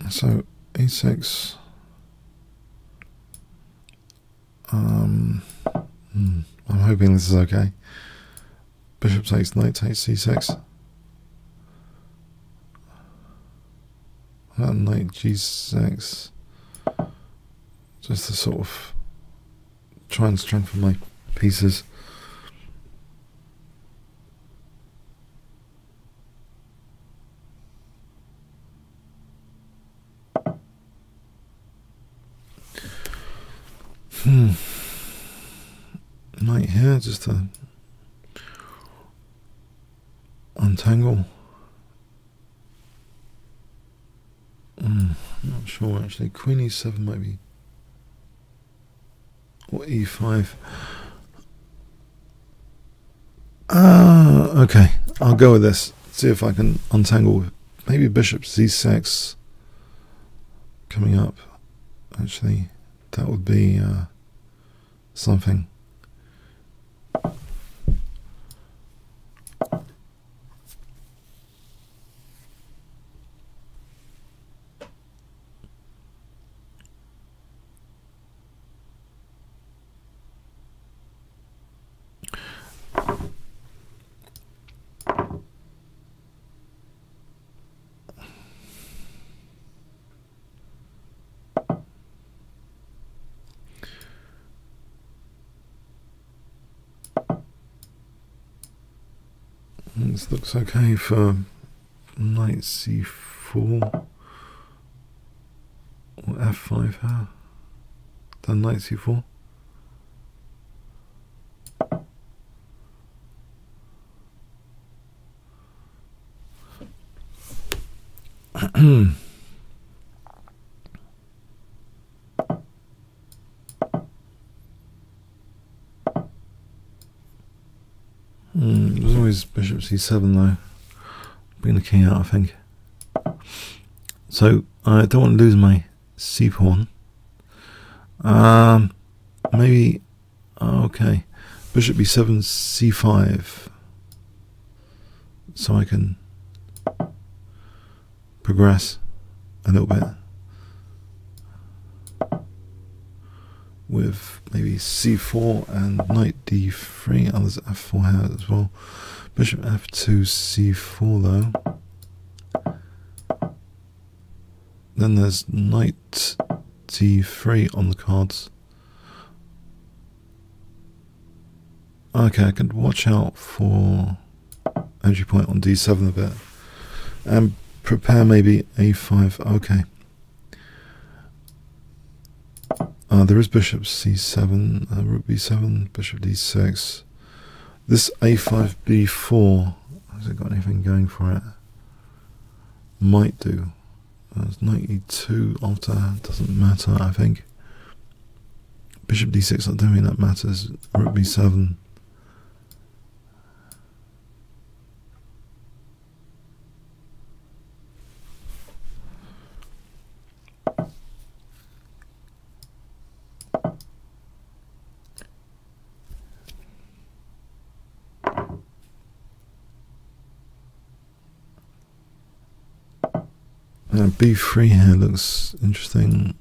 So e6. I'm hoping this is okay. Bishop takes, knight takes c6. Knight g6. Just to sort of try and strengthen my pieces. Knight here, just to untangle. Not sure actually. Queen e7 might be, or e5. Okay, I'll go with this. See if I can untangle maybe bishop c6 coming up. Actually, that would be something. This looks okay for knight c4 or f5 here. Then knight c4. There's always bishop c7 though. Bring the king out, I think. So I don't want to lose my c pawn. Maybe. Okay, bishop b7, c5, so I can progress a little bit with maybe c4 and knight d3. Others f4 here as well. Bishop f2, c4 though. Then there's knight d3 on the cards. Okay, I can watch out for entry point on d7 a bit and prepare maybe a5. Okay. There is bishop c7, rook b7, bishop d6. This a5, b4, has it got anything going for it? Might do. There's knight e2 after, doesn't matter, I think. Bishop d6, I don't think that matters. Rook b7. b3 here looks interesting.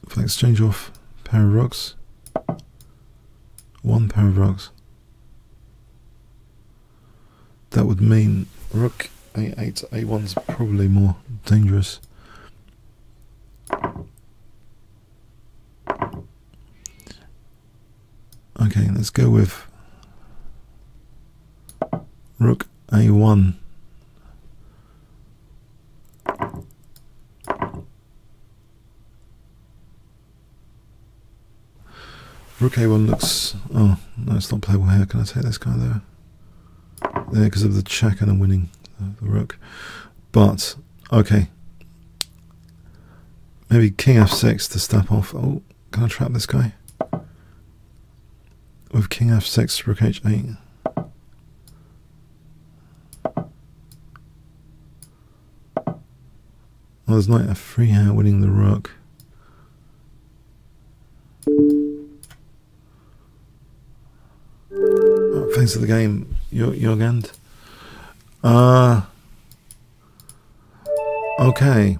If I exchange off a pair of rooks, one pair of rooks, that would mean rook a8, a1's probably more dangerous. Okay, let's go with rook a1. Rook a1 looks... oh, no, it's not playable here. Can I take this guy there? There, because of the check and I'm winning the rook. But, okay. Maybe king f6 to step off. Oh, can I trap this guy? With king f6, rook h8. Oh, there's knight f3 here, winning the rook. phase of the game, Jurgend. Okay.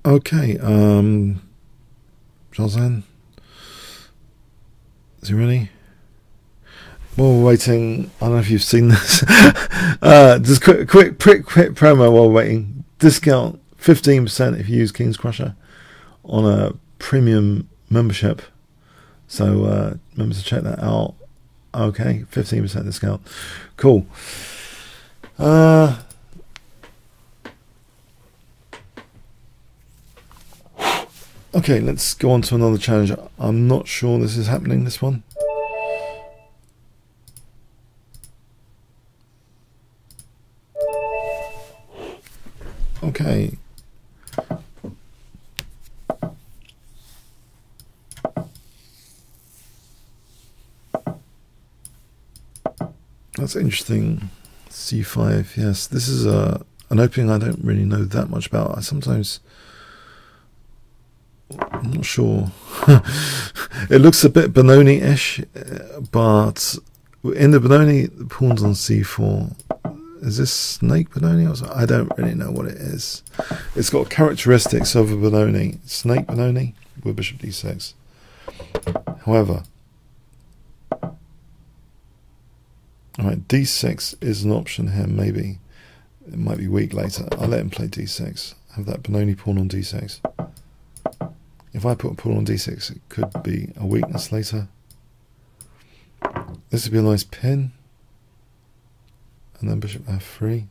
Okay, Jolzan, is he ready? While we're waiting, I don't know if you've seen this. Just quick promo while we're waiting. Discount 15% if you use Kingscrusher on a premium membership. So remember to check that out. Okay, 15% discount. Cool. Okay, let's go on to another challenge. I'm not sure this is happening, this one. Okay. That's interesting. C5, yes. This is an opening I don't really know that much about. I'm not sure. It looks a bit Benoni-ish, but in the Benoni, the pawn's on c4. Is this snake Benoni or something? I don't really know what it is. It's got characteristics of a Benoni. Snake Benoni with bishop d6. However, alright, d6 is an option here, maybe. It might be weak later. I'll let him play d6. Have that Benoni pawn on d6. If I put a pawn on d6, it could be a weakness later. This would be a nice pin. And then bishop f3.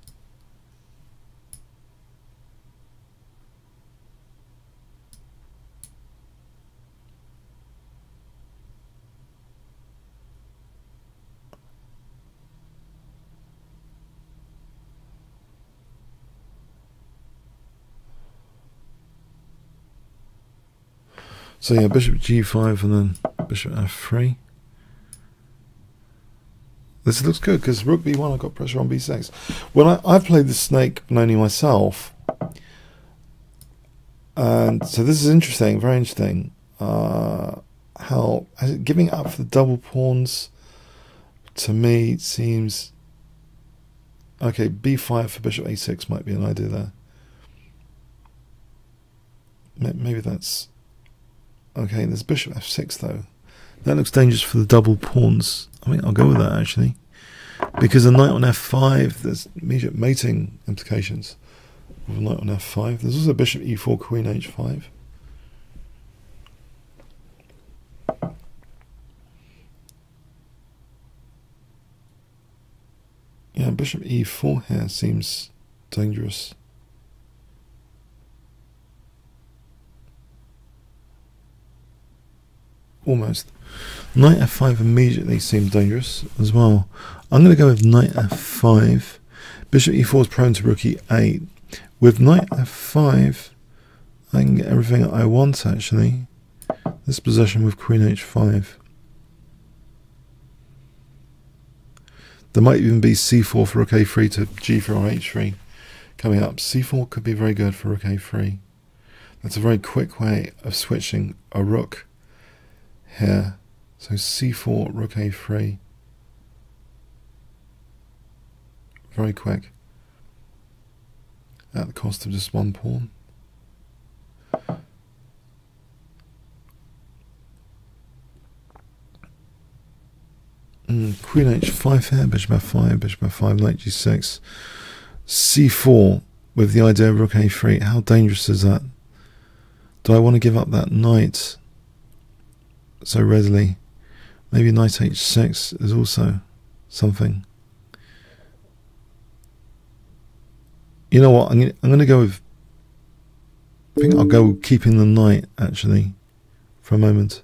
So yeah, bishop g5 and then bishop f3. This looks good because rook b1, I've got pressure on b6. When I've played the snake Benoni myself, and so this is interesting, very interesting. How giving up for the double pawns to me seems okay. b5 for bishop a6 might be an idea there. Maybe that's okay. There's bishop f6 though. That looks dangerous for the double pawns. I mean, I'll go with that actually, because a knight on f5, there's immediate mating implications with a knight on f5. There's also bishop e4, queen h5. Yeah, bishop e4 here seems dangerous. Almost. Knight f5 immediately seemed dangerous as well. I'm going to go with knight f5. Bishop e4 is prone to rook e8. With knight f5, I can get everything I want actually. This possession with queen h5. There might even be c4 for rook a3 to g4 or h3 coming up. c4 could be very good for rook a3. That's a very quick way of switching a rook here. So c4, rook a3. Very quick. At the cost of just one pawn. Queen h5 here, bishop f5, knight g6. c4 with the idea of rook a3. How dangerous is that? Do I want to give up that knight so readily? Maybe knight h6 is also something. You know what? I'm going to go with. I think I'll go keeping the knight actually for a moment.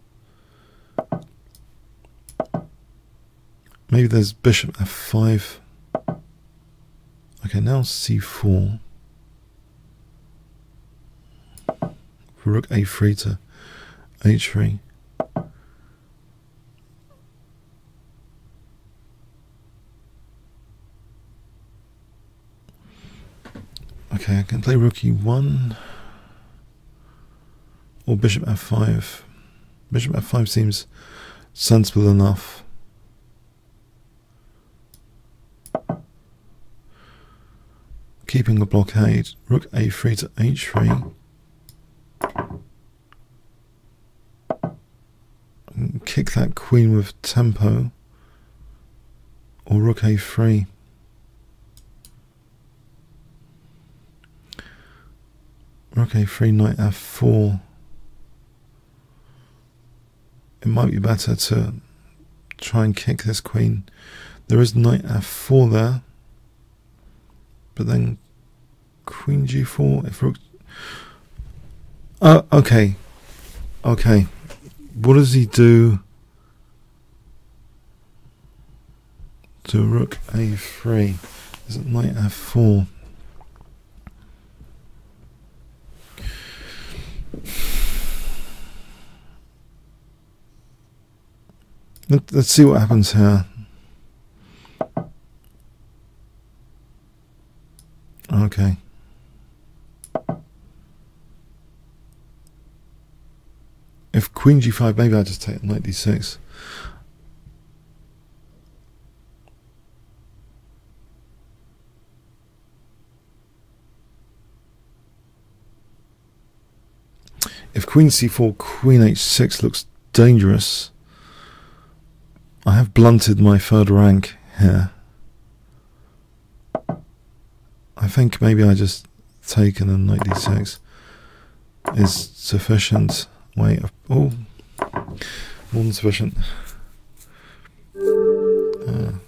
Maybe there's bishop f5. Okay, now c4 for rook a3 to h3. Okay, I can play rook e1 or bishop f5. Bishop f5 seems sensible enough. Keeping the blockade. Rook a3 to h3. Kick that queen with tempo. Or rook a3. Rook a3, knight f4. It might be better to try and kick this queen. There is knight f4 there. But then queen g4, if rook... Oh, okay. Okay. What does he do to rook a3? Is it knight f4? Let's see what happens here. Okay. If queen g5, maybe I just take knight d6. If queen c4, queen h6 looks dangerous. I have blunted my third rank here. I think maybe I just take and then knight d6 is sufficient. Wait, oh, more than sufficient.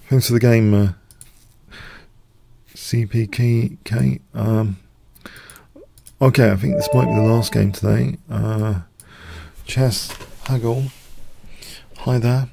Thanks for the game, CPK. Okay, I think this might be the last game today. Chess Haggle. Hi there.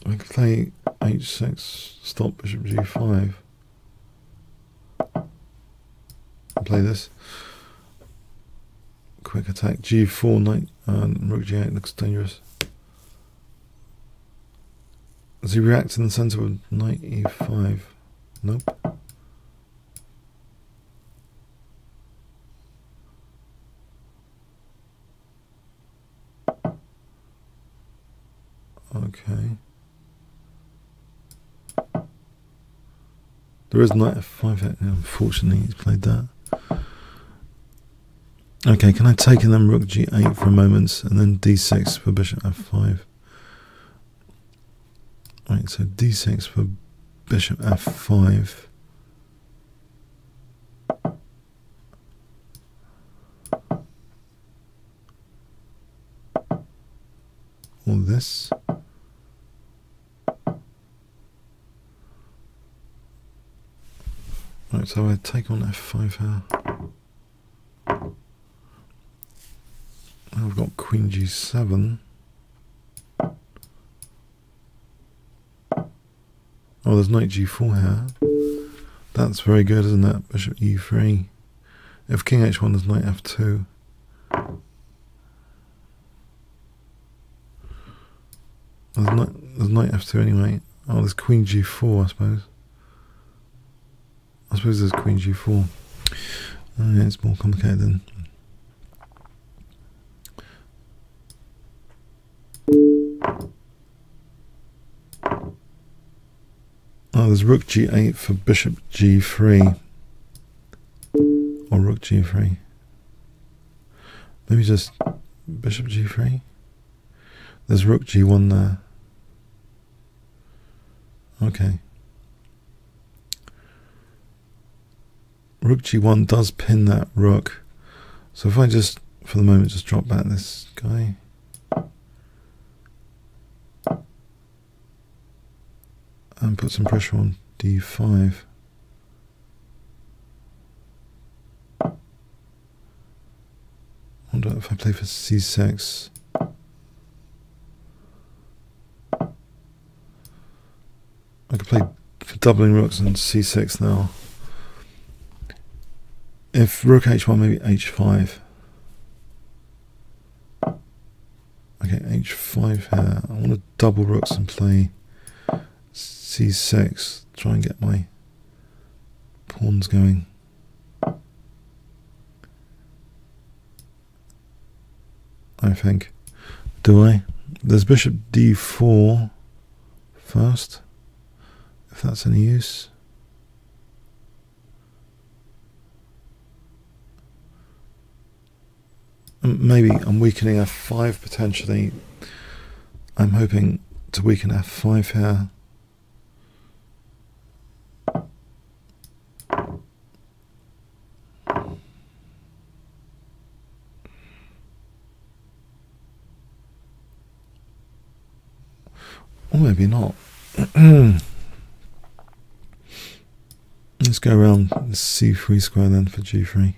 I could play h6, stop bishop g5. And play this. Quick attack g4, knight, and rook g8 looks dangerous. Does he react in the centre with knight e5? Nope. Okay. There is knight f5, unfortunately he's played that. Okay, can I take and then rook g8 for a moment and then d6 for bishop f5? Right, so d6 for bishop f5. Or this. Right, so I take on f5 here. I've got queen g7. Oh, there's knight g4 here. That's very good, isn't it? Bishop e3. If king h1, there's knight f2. There's knight f2 anyway. Oh, there's queen g4, I suppose. I suppose there's queen g4. Oh, yeah, it's more complicated then. Oh, there's rook g8 for bishop g3. Or rook g3. Maybe just bishop g3. There's rook g1 there. Okay. Rook g1 does pin that rook. So if I just, for the moment, just drop back this guy. and put some pressure on d5. I wonder if I play for c6. I could play for doubling rooks and c6 now. If rook h1, maybe h5. Okay, h5 here. I want to double rooks and play c6. Try and get my pawns going. I think. Do I? There's bishop d4 first, if that's any use. Maybe I'm weakening f5 potentially. I'm hoping to weaken f5 here. Or maybe not. Let's go around the c3 square then for g3.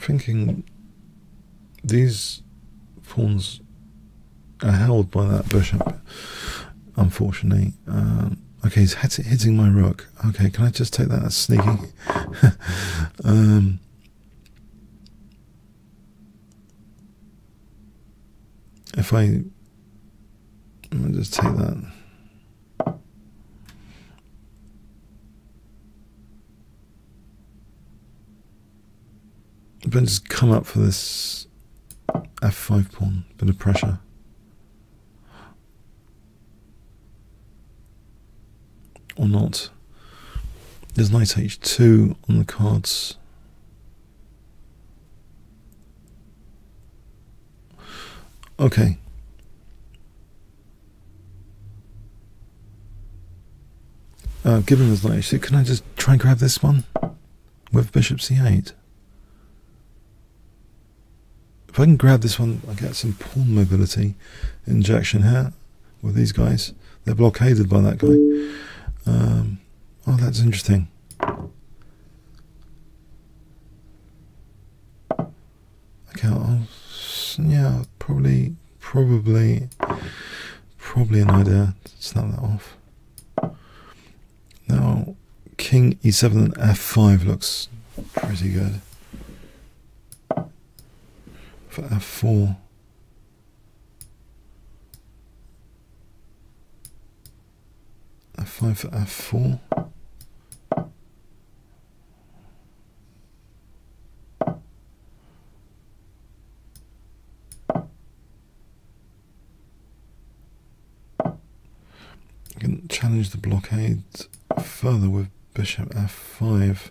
Thinking these pawns are held by that bishop, unfortunately. Okay, he's hitting my rook. Okay, can I just take that? That's sneaky. If I'm gonna just take that. But just come up for this f5 pawn, bit of pressure. Or not. There's knight h2 on the cards. Okay. Given there's knight h2, can I just try and grab this one with bishop c8? If I can grab this one, I get some pawn mobility injection here with these guys. They're blockaded by that guy. Oh, that's interesting. Okay, yeah, probably an idea to snap that off. Now, king e7 and f5 looks pretty good. For f4. f5 for f4. I can challenge the blockade further with bishop f5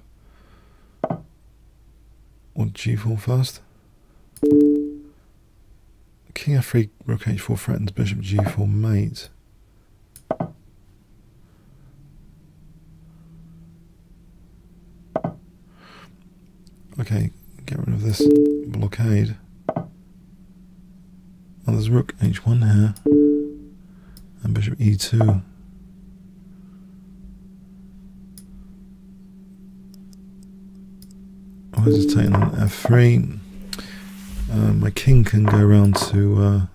or g4 first. King f3, rook h4 threatens bishop g4 mate. Okay, get rid of this blockade. Oh, there's rook h1 here and bishop e2. I was just taking on f3. My king can go around to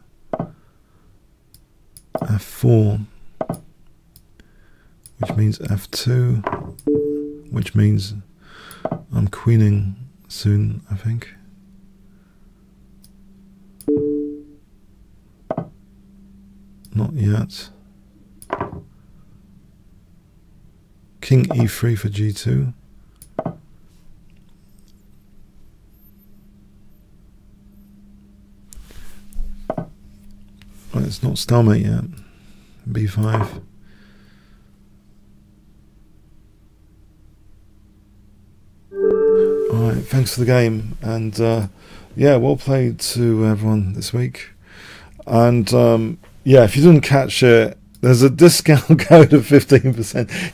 f4, which means f2, which means I'm queening soon, I think. Not yet. King King e3 for g2. Well, it's not stalemate yet. b5. Alright, thanks for the game, and yeah, well played to everyone this week. And yeah, if you didn't catch it, there's a discount code of 15%.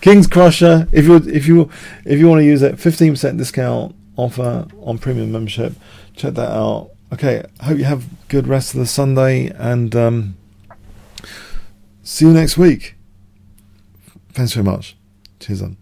Kingscrusher, if you want to use it, 15% discount offer on premium membership. Check that out. Okay, hope you have a good rest of the Sunday, and see you next week. Thanks very much. Cheers on.